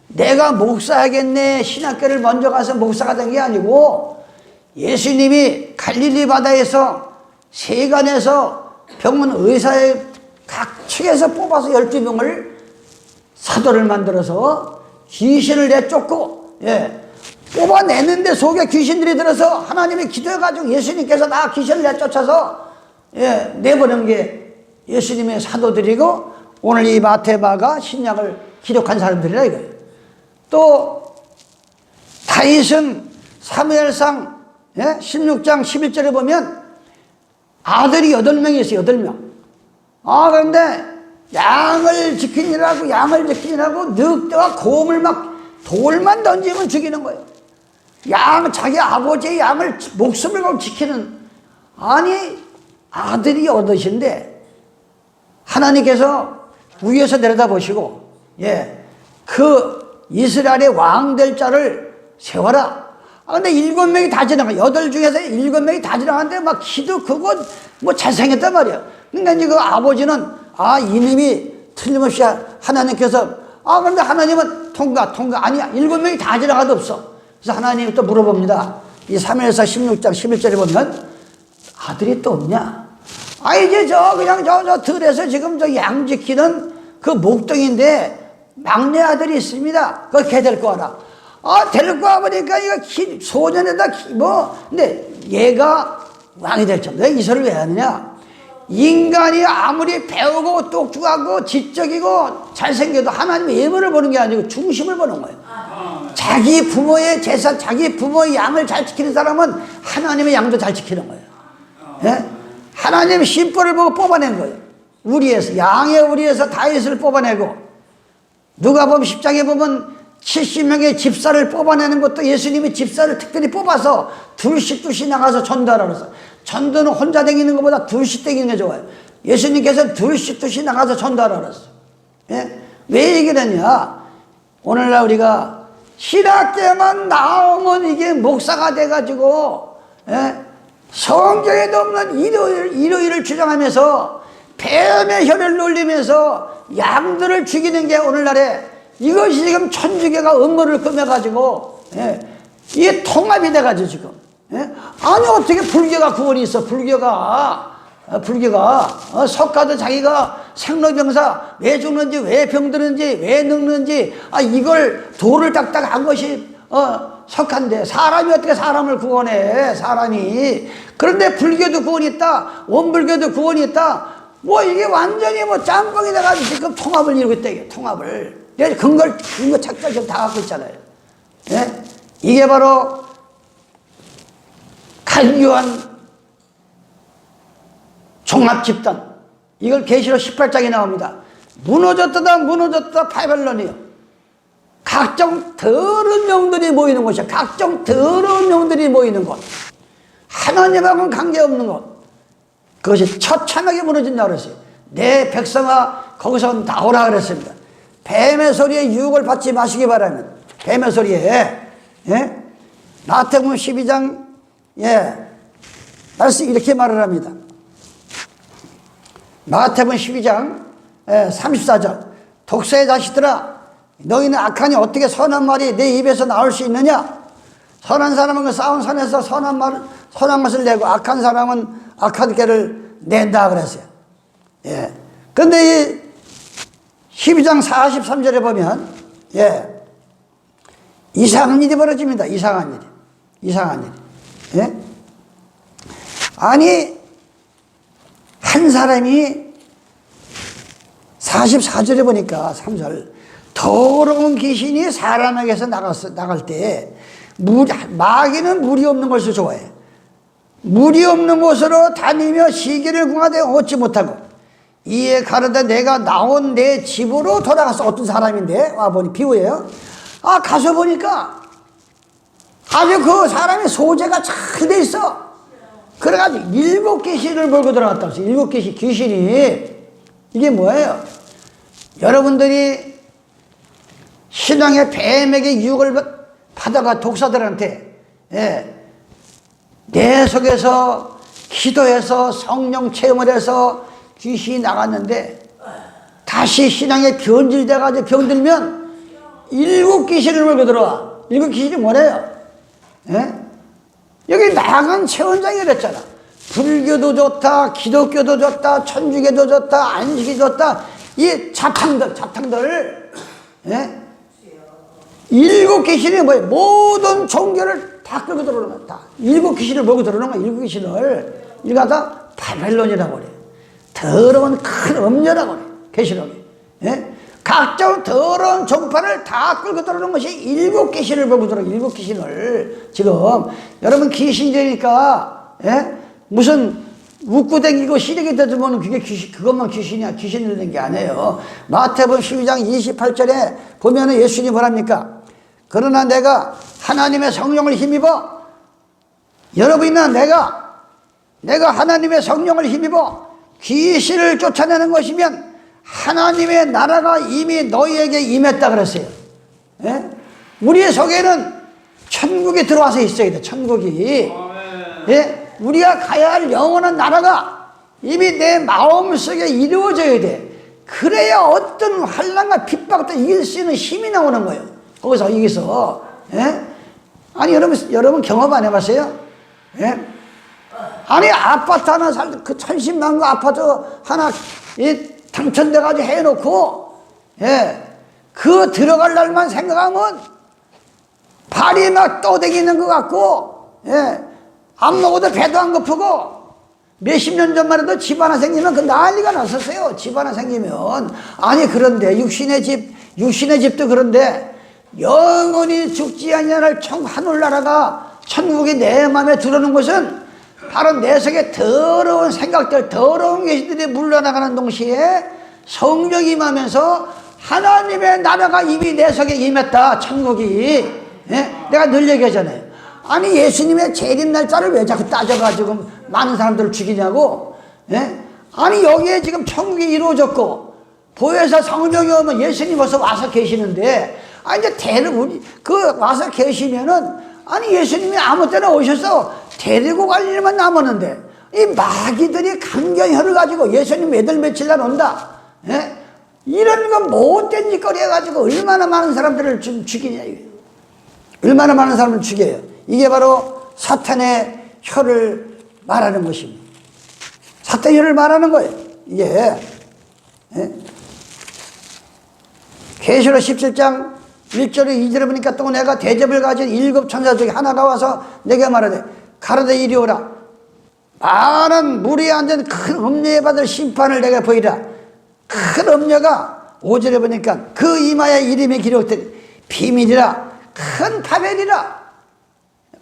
내가 목사하겠네, 신학교를 먼저 가서 목사가 된 게 아니고, 예수님이 갈릴리 바다에서 세간에서 병원 의사의 각 측에서 뽑아서 12명을 사도를 만들어서 귀신을 내쫓고, 예, 뽑아내는데 속에 귀신들이 들어서 하나님이 기도해가지고 예수님께서 나 귀신을 내쫓아서, 예, 내보낸 게 예수님의 사도들이고 오늘 이 마태마가 신약을 기록한 사람들이라 이거예요. 또 다윗은 사무엘상 16장 11절에 보면 아들이 8명이 있어요. 8명. 그런데 양을 지키느라고 늑대와 곰을 막 돌만 던지면 죽이는 거예요. 자기 아버지의 양을 목숨을 걸고 지키는, 아니 아들이 8인데 하나님께서 위에서 내려다보시고 그 이스라엘의 왕 될 자를 세워라. 근데 7명이 다 지나가. 8 중에서 7명이 다 지나가는데 막 키도 크고 뭐 잘생겼단 말이야. 그러니까 그 아버지는 이놈이 틀림없이 하나님께서 그런데 하나님은 통과 아니야. 7명이 다 지나가도 없어. 그래서 하나님이 또 물어봅니다. 이 사무엘상 16장 11절에 보면 아들이 또 없냐? 이제 그냥 저 들에서 지금 저 양 지키는 그 목동인데 막내 아들이 있습니다. 그거 걔 데리고 와라. 데리고 와보니까 이거 소년에다 근데 얘가 왕이 될 정도. 이 소리를 왜 하느냐? 인간이 아무리 배우고 똑똑하고 지적이고 잘생겨도 하나님의 예물을 보는 게 아니고 중심을 보는 거예요. 자기 부모의 재산, 자기 부모의 양을 잘 지키는 사람은 하나님의 양도 잘 지키는 거예요. 하나님의 심벌을 보고 뽑아낸 거예요. 우리에서, 양의 우리에서 다윗을 뽑아내고, 누가 보면 10장에 보면 70명의 집사를 뽑아내는 것도 예수님이 집사를 특별히 뽑아서 둘씩 나가서 전도하라 그래서, 전도는 혼자 다니는 것보다 둘씩 다니는 게 좋아요. 예수님께서는 둘씩 나가서 전도하라 그랬어. 왜 얘기를 했냐? 오늘날 우리가 신학교만 나오면 이게 목사가 돼가지고 성경에도 없는 일요일을 주장하면서 뱀의 혀를 놀리면서 양들을 죽이는 게 오늘날에 이것이 지금 천주교가 음모를 꾸며가지고 이게 통합이 돼가지고 지금 아니 어떻게 불교가 구원이 있어? 불교가 석가도 자기가 생로병사 왜 죽는지 왜 병드는지 왜 늙는지 이걸 도를 딱딱 한 것이 석가인데 사람이 어떻게 사람을 구원해? 사람이. 그런데 불교도 구원이 있다, 원불교도 구원이 있다. 이게 완전히 짬뽕이 돼가지고 지금 통합을 이루고 있다. 이게 통합을 근거 착착 지금 다 갖고 있잖아요. 이게 바로 간교한 종합집단. 이걸 계시록 18장에 나옵니다. 무너졌다 바벨론이요. 각종 더러운 영들이 모이는 곳이야. 각종 더러운 영들이 모이는 곳. 하나님하고는 관계없는 곳. 그것이 처참하게 무너진다고 그랬어요. 내 백성아 거기서 나오라 그랬습니다. 뱀의 소리에 유혹을 받지 마시기 바랍니다. 뱀의 소리에. 마태복음 12장 말씀 이렇게 말을 합니다. 마태복음 12장 34절 독사의 자식들아 너희는 악하니 어떻게 선한 말이 내 입에서 나올 수 있느냐? 선한 사람은 그 싸운 선에서 선한 것을 내고 악한 사람은 악한 게를 낸다 그랬어요. 그런데 이 12장 43절에 보면 이상한 일이 벌어집니다. 이상한 일이. 아니 한 사람이 44절에 보니까 3절 더러운 귀신이 사람에게서 나갈 때 마귀는 물이 없는 것을 좋아해. 물이 없는 곳으로 다니며 시기를 궁하되 얻지 못하고 이에 가르되 내가 나온 내 집으로 돌아가서 어떤 사람인데 와보니 비유예요. 가서 보니까 아주 그 사람의 소재가 잘 돼 있어. 그래가지고 7귀신을 몰고 들어갔다 그랬어요. 7귀신이. 이게 뭐예요? 여러분들이 신앙의 뱀에게 유혹을 받아가 독사들한테 내 속에서 기도해서 성령 체험을 해서 귀신이 나갔는데 다시 신앙에 변질돼가지고 병들면 7귀신을 몰고 들어와. 7귀신이 뭐래요? 여기 나간 최원장이 그랬잖아. 불교도 좋다, 기독교도 좋다, 천주교도 좋다, 안식이 좋다. 이 자탕들 7귀신이 뭐예요? 모든 종교를 다 끌고 들어오는 거야. 7귀신을 몰고 들어오는 거야. 7귀신을. 이거 다 바벨론이라고 그래요. 더러운 큰 음녀라고 그래요. 계시록에. 예? 각종 더러운 종파를 다 끌고 들어오는 것이 일곱 귀신을 보고들어. 일곱 귀신을. 지금 여러분 귀신이니까 예? 무슨 웃고 댕기고 시래기 뜯으면 그게 귀신, 그것만 귀신이야. 귀신을 낸 게 아니에요. 마태복음 12장 28절에 보면은 예수님이 뭐랍니까? 그러나 내가 하나님의 성령을 힘입어, 여러분이나 내가 하나님의 성령을 힘입어 귀신을 쫓아내는 것이면 하나님의 나라가 이미 너희에게 임했다 그랬어요. 예? 우리의 속에는 천국이 들어와서 있어야 돼. 천국이. 예? 우리가 가야 할 영원한 나라가 이미 내 마음속에 이루어져야 돼. 그래야 어떤 환난과 핍박도 이길 수 있는 힘이 나오는 거예요. 거기서. 예? 아니 여러분 경험 안 해봤어요? 예? 아니 아파트 하나 그 천십만구 아파트 하나 당첨돼가지고 해놓고 예, 그 들어갈 날만 생각하면 발이 막 떠다니는 것 같고 예, 안 먹어도 배도 안 고프고 몇십 년 전만 해도 집 하나 생기면 그 난리가 났었어요. 집 하나 생기면. 아니 그런데 육신의 집도 그런데 영원히 죽지 아니할 하늘나라가 천국이 내 마음에 들어오는 것은 바로 내 속에 더러운 생각들, 더러운 계시들이 물러나가는 동시에 성령이 임하면서 하나님의 나라가 이미 내 속에 임했다. 천국이. 예? 내가 늘 얘기하잖아요. 아니 예수님의 재림 날짜를 왜 자꾸 따져가지고 많은 사람들을 죽이냐고. 예? 아니 여기에 지금 천국이 이루어졌고 보혜사 성령이 오면 예수님 벌써 와서 계시는데 아니 이제 와서 계시면은 아니 예수님이 아무 때나 오셔서 데리고 갈 일만 남았는데 이 마귀들이 강경혈을 가지고 예수님 몇월 며칠 날 온다. 예? 이런 거 못된 짓거리 해가지고 얼마나 많은 사람들을 좀 죽이냐. 얼마나 많은 사람을 죽여요. 이게 바로 사탄의 혀를 말하는 것입니다. 사탄의 혀를 말하는 거예요. 이게 예? 계시록 17장 1절에 2절에 보니까 또 내가 대접을 가진 일곱 천사 중에 하나가 와서 내게 말하되 가로되 이리 오라. 많은 물이 앉은 큰 음녀에 받을 심판을 내게 보이라. 큰 음녀가 5절에 보니까 그 이마에 이름이 기록된 비밀이라 큰 바벨이라.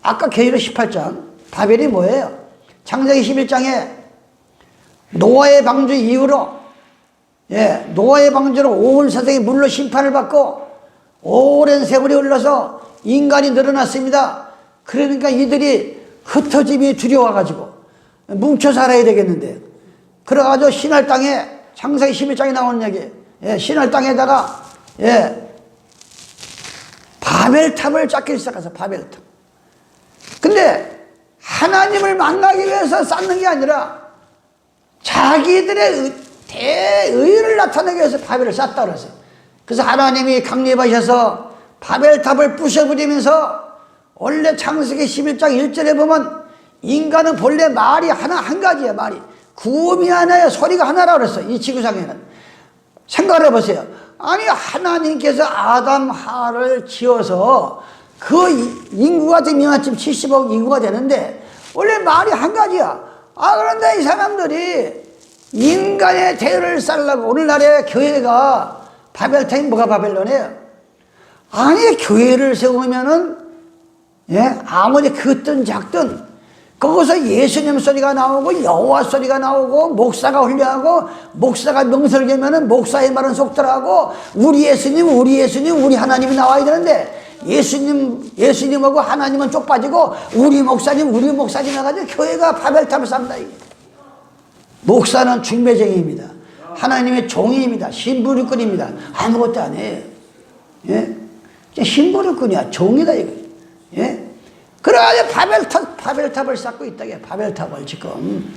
아까 계시록 18장 바벨이 뭐예요? 창세기 11장에 노아의 방주 이후로 예, 노아의 방주로 온 세상이 물로 심판을 받고 오랜 세월이 흘러서 인간이 늘어났습니다. 그러니까 이들이 흩어짐이 두려워가지고 뭉쳐 살아야 되겠는데 그래가지고 신할 땅에 창세기 11장에 나오는 얘기 예, 신할 땅에다가 예, 바벨탑을 쌓기 시작해서 바벨탑. 근데 하나님을 만나기 위해서 쌓는 게 아니라 자기들의 대의를 나타내기 위해서 바벨을 쌓았다 그랬어요. 그래서 하나님이 강림하셔서 바벨탑을 부셔버리면서 원래 창세기 11장 1절에 보면 인간은 본래 말이 한 가지야. 말이 구음이 하나야. 소리가 하나라고 그랬어. 이 지구상에는. 생각을 해보세요. 아니 하나님께서 아담 하를 지어서 그 인구가 되면 지금 70억 인구가 되는데 원래 말이 한 가지야. 그런데 이 사람들이 인간의 대를 쌓으려고 오늘날의 교회가 바벨탑이 뭐가 바벨론이에요? 아니 교회를 세우면은 예? 아무리 크든 작든 거기서 예수님 소리가 나오고 여호와 소리가 나오고 목사가 훈련하고 목사가 명설계면은 목사의 말은 속더라고 우리 예수님 우리 하나님이 나와야 되는데 예수님하고 하나님은 쪽 빠지고 우리 목사님 해가지고 교회가 바벨탑을 쌓는다. 목사는 중매쟁이입니다. 하나님의 종입니다. 신부류꾼입니다. 아무것도 아니에요. 예? 신부류꾼이야. 종이다 이거. 예? 그래가지고 바벨탑을 쌓고 있다. 바벨탑을 지금.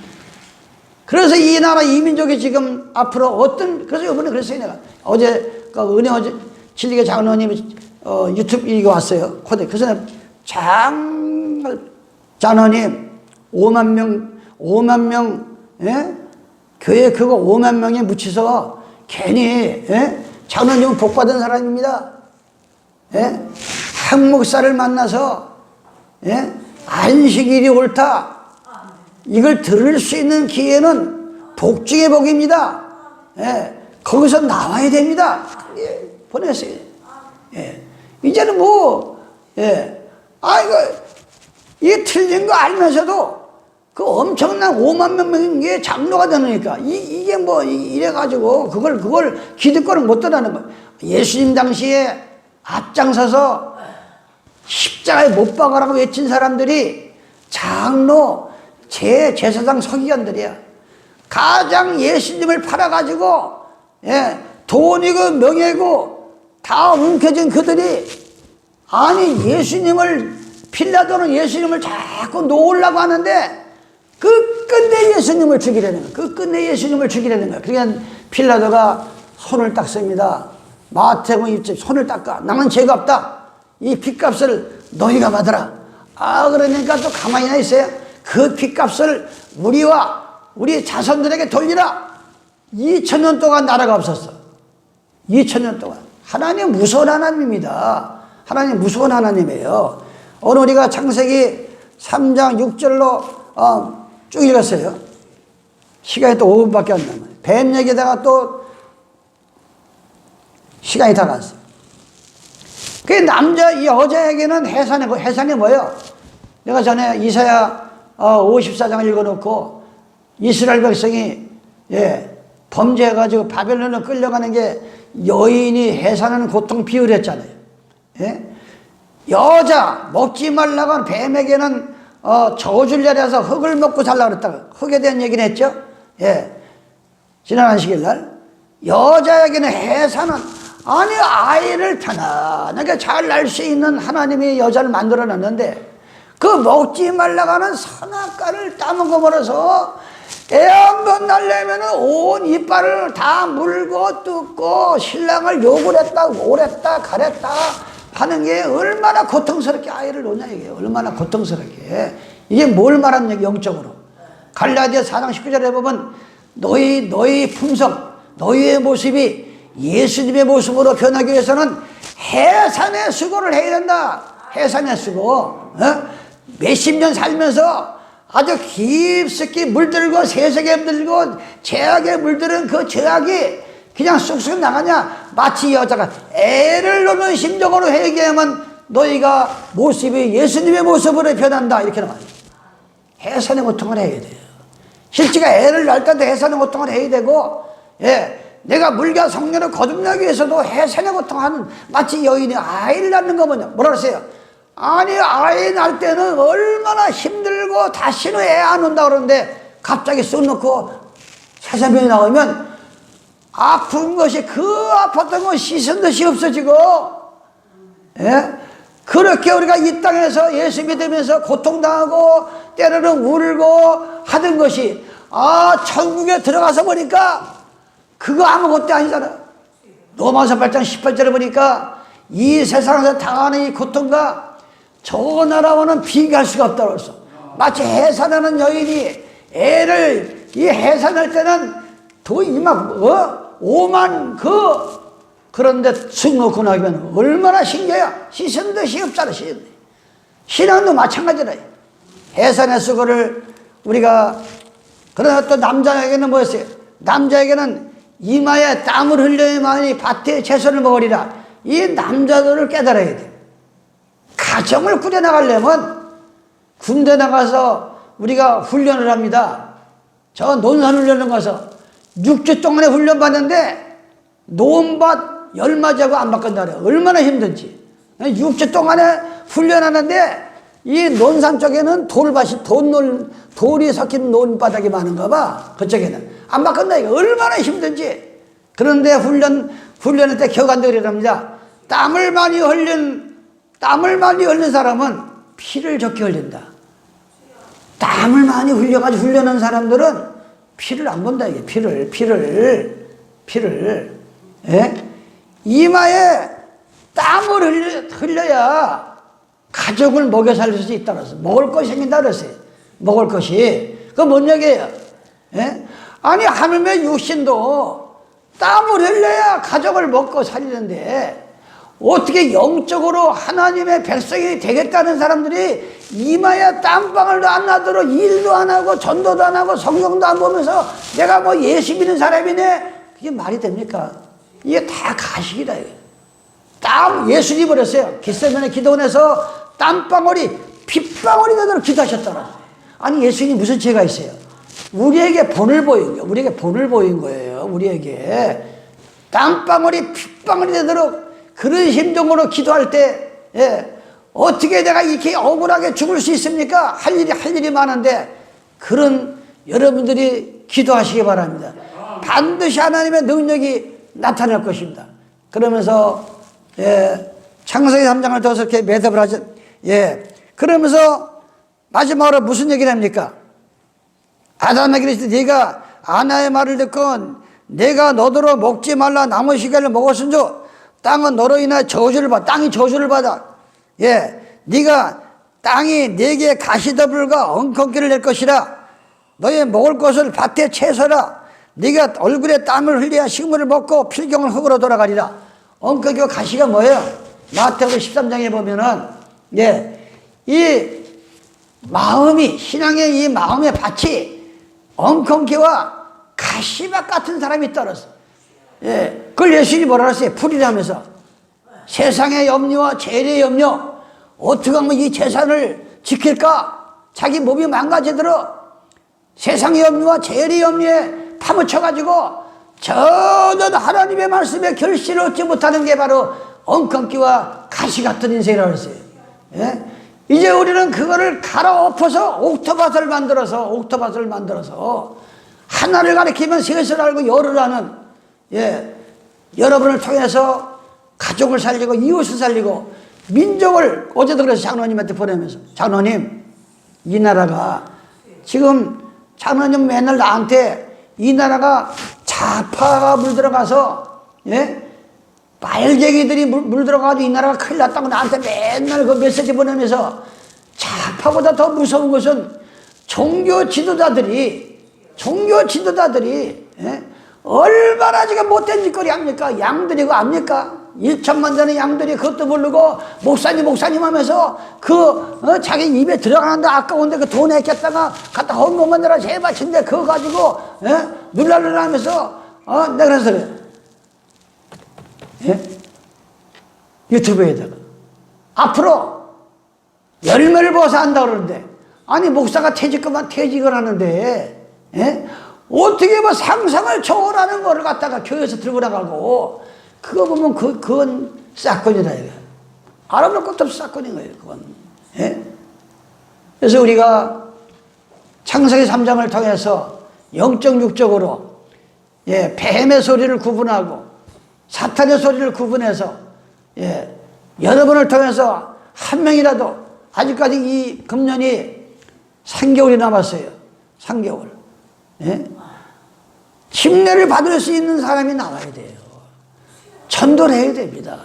그래서 이 나라 이 민족이 지금 앞으로 그래서 이번에 그랬어요. 내가 어제 은혜 진리교 장로님이 유튜브 이거 왔어요. 코드. 그래서 장로님 5만 명 예? 교회 그거 5만 명에 묻혀서 괜히 예? 장로님은 복받은 사람입니다. 예? 한 목사를 만나서 예? 안식일이 옳다. 이걸 들을 수 있는 기회는 복중의 복입니다. 예, 거기서 나와야 됩니다. 예, 보냈어요. 예, 이제는 뭐, 예, 이게 틀린 거 알면서도 그 엄청난 5만 명의 장로가 되니까 이게 뭐 이래가지고 그걸 기득권을 못 떠나는 거예요. 예수님 당시에 앞장서서 십자가에 못 박아라고 외친 사람들이 장로, 제사장 서기관들이야. 가장 예수님을 팔아가지고, 예, 돈이고 명예고 다 움켜쥔 그들이, 아니 예수님을, 필라도는 예수님을 자꾸 놓으려고 하는데 끝끝내 예수님을 죽이려는 거야. 끝끝내 예수님을 죽이려는 거야. 그러니까 필라도가 손을 닦습니다. 마태복음 1절 손을 닦아. 나는 죄가 없다. 이 핏값을 너희가 받으라. 그러니까 또 가만히 나 있어요. 그 핏값을 우리 자손들에게 돌리라. 2000년 동안 나라가 없었어. 2000년 동안. 하나님 무서운 하나님입니다. 하나님 무서운 하나님이에요. 오늘 우리가 창세기 3장 6절로 쭉 읽었어요. 시간이 또 5분밖에 안 남아요. 뱀 얘기다가 또 시간이 다 갔어요. 그 여자에게는 해산이 뭐예요? 내가 전에 이사야 54장을 읽어놓고 이스라엘 백성이, 예, 범죄해가지고 바벨론으로 끌려가는 게 여인이 해산하는 고통 비유를 했잖아요. 예? 여자 먹지 말라고 한 뱀에게는 저주를 내려서 흙을 먹고 살라고 그랬다가 흙에 대한 얘기는 했죠. 예. 지난 안식일날 여자에게는 해산은, 아니 아이를 편안하게 잘 낳을 수 있는 하나님이 여자를 만들어 놨는데 그 먹지 말라고 하는 선악과를 따먹어 버려서 애 한 번 낳으려면 온 이빨을 다 물고 뜯고 신랑을 욕을 했다 오랬다 가랬다 하는 게 얼마나 고통스럽게 아이를 놓냐 이게. 얼마나 고통스럽게. 이게 뭘 말하는 얘기 영적으로. 갈라디아 4장 19절에 보면 너희 품성, 너희의 모습이 예수님의 모습으로 변하기 위해서는 해산의 수고를 해야 된다. 해산의 수고. 몇십 년 살면서 아주 깊숙이 물들고 세속에 물들고 죄악에 물들은 그 죄악이 그냥 쑥쑥 나가냐. 마치 여자가 애를 놓는 심정으로 회개하면 너희가 모습이 예수님의 모습으로 변한다. 이렇게 나와요. 해산의 고통을 해야 돼요. 실제가 애를 낳을 때도 해산의 고통을 해야 되고, 예, 내가 물과 성녀를 거듭나기 위해서도 해산의 고통하는, 마치 여인이 아이를 낳는 거 뭐냐. 뭐라 그랬어요? 아니 아이 낳을 때는 얼마나 힘들고 다시는 애 안 온다 그러는데 갑자기 쑥 놓고 세상병이 나오면 아픈 것이, 그 아팠던 건 씻은 듯이 없어지고, 예? 그렇게 우리가 이 땅에서 예수 믿으면서 고통당하고 때로는 울고 하던 것이 천국에 들어가서 보니까 그거 아무것도 아니잖아. 로마서 8장 18절에 보니까 이 세상에서 당하는 이 고통과 저 나라와는 비교할 수가 없다고 했어. 마치 해산하는 여인이 애를 해산할 때는 돈이 막 5만 그런데 쑥 놓고 나면 얼마나 신기해요. 씻은 듯이 없잖아. 신앙도 마찬가지라. 해산의 수고를 우리가. 그러나 또 남자에게는 뭐였어요? 남자에게는 이마에 땀을 흘려야만이 밭에 채소를 먹으리라. 이 남자들을 깨달아야 돼. 가정을 꾸려나가려면 군대 나가서 우리가 훈련을 합니다. 저 논산 훈련을 가서 6주 동안에 훈련 받는데 논밭 열맞이하고 안 바꾼다 그래요. 얼마나 힘든지. 6주 동안에 훈련하는데 이 논산 쪽에는 돌이 섞인 논바닥이 많은가 봐. 그쪽에는 안 바꾼다 이거. 얼마나 힘든지. 그런데 훈련할 때 격안들이랍니다. 땀을 많이 흘린 사람은 피를 적게 흘린다. 땀을 많이 흘려가지고 훈련한 사람들은 피를 안 본다 이게. 피를 예? 이마에 땀을 흘려야 가족을 먹여 살릴 수 있다고 했어요. 먹을 것이 생긴다 그랬어요. 먹을 것이. 그건 뭔 얘기예요? 예? 아니 하늘의 육신도 땀을 흘려야 가족을 먹고 살리는데 어떻게 영적으로 하나님의 백성이 되겠다는 사람들이 이마에 땀방울도 안 나도록 일도 안 하고 전도도 안 하고 성경도 안 보면서 내가 뭐 예수 믿는 사람이네, 그게 말이 됩니까? 이게 다 가식이다. 예수님 그랬어요. 겟세마네 기도원에서 땀방울이 핏방울이 되도록 기도하셨더라. 아니 예수님 무슨 죄가 있어요? 우리에게 본을 보인 거예요. 우리에게 본을 보인 거예요. 우리에게 땀방울이 핏방울이 되도록 그런 심정으로 기도할 때, 어떻게 내가 이렇게 억울하게 죽을 수 있습니까? 할 일이 많은데, 그런 여러분들이 기도하시기 바랍니다. 반드시 하나님의 능력이 나타날 것입니다. 그러면서, 창세기 3장을 더 이렇게 매듭을 하죠. 그러면서 마지막으로 무슨 얘기를 합니까? 아담에게 이르시되 네가 아내의 말을 듣고 내가 너더러 먹지 말라 나무 시계를 먹었은즉 땅은 너로 인하여 저주를 받아. 땅이 저주를 받아. 네가 땅이 네게 가시더불과 엉겅퀴를 낼 것이라. 너의 먹을 것을 밭에 채소라. 네가 얼굴에 땀을 흘려야 식물을 먹고 필경을 흙으로 돌아가리라. 엉겅퀴와 가시가 뭐예요? 마태복음 13장에 보면은 이 마음이, 신앙의 이 마음의 밭이 엉겅퀴와 가시밭 같은 사람이 떨었어. 그걸 예수님이 뭐라 그랬어요? 풀이라면서. 세상의 염려와 재래의 염려, 어떻게 하면 이 재산을 지킬까? 자기 몸이 망가지도록 세상의 염려와 재래의 염려에 파묻혀가지고 저는 하나님의 말씀에 결실을 얻지 못하는 게 바로 엉겅퀴와 가시 같은 인생이라고 했어요. 이제 우리는 그거를 갈아엎어서 옥토밭을 만들어서 하나를 가리키면 셋을 알고 열을 아는, 여러분을 통해서 가족을 살리고 이웃을 살리고 민족을, 어제도 그래서 장로님한테 보내면서, 장로님 이 나라가 지금, 장로님 맨날 나한테 이 나라가 좌파가 물들어가서 빨갱이들이 물들어가지고 이 나라가 큰일 났다고 나한테 맨날 그 메시지 보내면서, 좌파보다 더 무서운 것은 종교 지도자들이 얼마나 지금 못된 짓거리 합니까? 양들이고 압니까? 1천만 되는 양들이 그것도 모르고 목사님 하면서 자기 입에 들어가는데 아까운데 그 돈 아꼈다가 갖다 헌금 만들어 제발 친데 그거 가지고 눌랄눌라 하면서 내가 그래서 그래. 유튜브에다가 앞으로 열매를 보아서 한다고 그러는데, 아니 목사가 퇴직을 하는데 어떻게 뭐 상상을 초월하는 거를 갖다가 교회에서 들고 나가고, 그거 보면 그건 사건이다 이거. 알아볼 것도 없어 사건인 거예요 그건. 그래서 우리가 창세기 3장을 통해서 영적 육적으로 뱀의 소리를 구분하고 사탄의 소리를 구분해서 여러분을 통해서 한 명이라도, 아직까지 이 금년이 3개월이 남았어요. 3개월. 침례를 받을 수 있는 사람이 나와야 돼요. 전도를 해야 됩니다.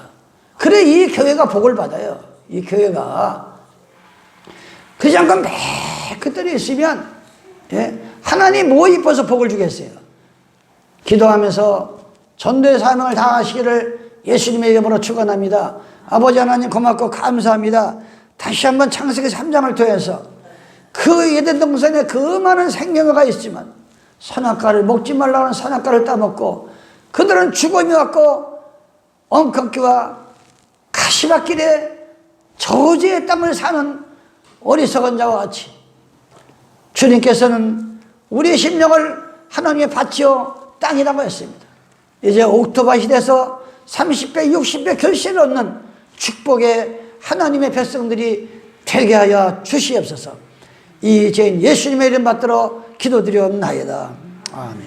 그래 이 교회가 복을 받아요. 이 교회가. 그렇지 않고 그들이 있으면 하나님 뭐 이뻐서 복을 주겠어요. 기도하면서 전도의 사명을 다하시기를 예수님의 이름으로 축원합니다. 아버지 하나님 고맙고 감사합니다. 다시 한번 창세기 3장을 통해서 그 에덴 동산에 그 많은 생명어가 있지만 선악과를 먹지 말라고 하는 선악과를 따먹고 그들은 죽음이 왔고 엉겅퀴와 가시밭길에 저주의 땅을 사는 어리석은 자와 같이 주님께서는 우리의 심령을 하나님의 밭이요 땅이라고 했습니다. 이제 옥토밭이 돼서 30배 60배 결실을 얻는 축복의 하나님의 백성들이 되게 하여 주시옵소서. 이 죄인 예수님의 이름 받들어 기도드리옵나이다. 아멘.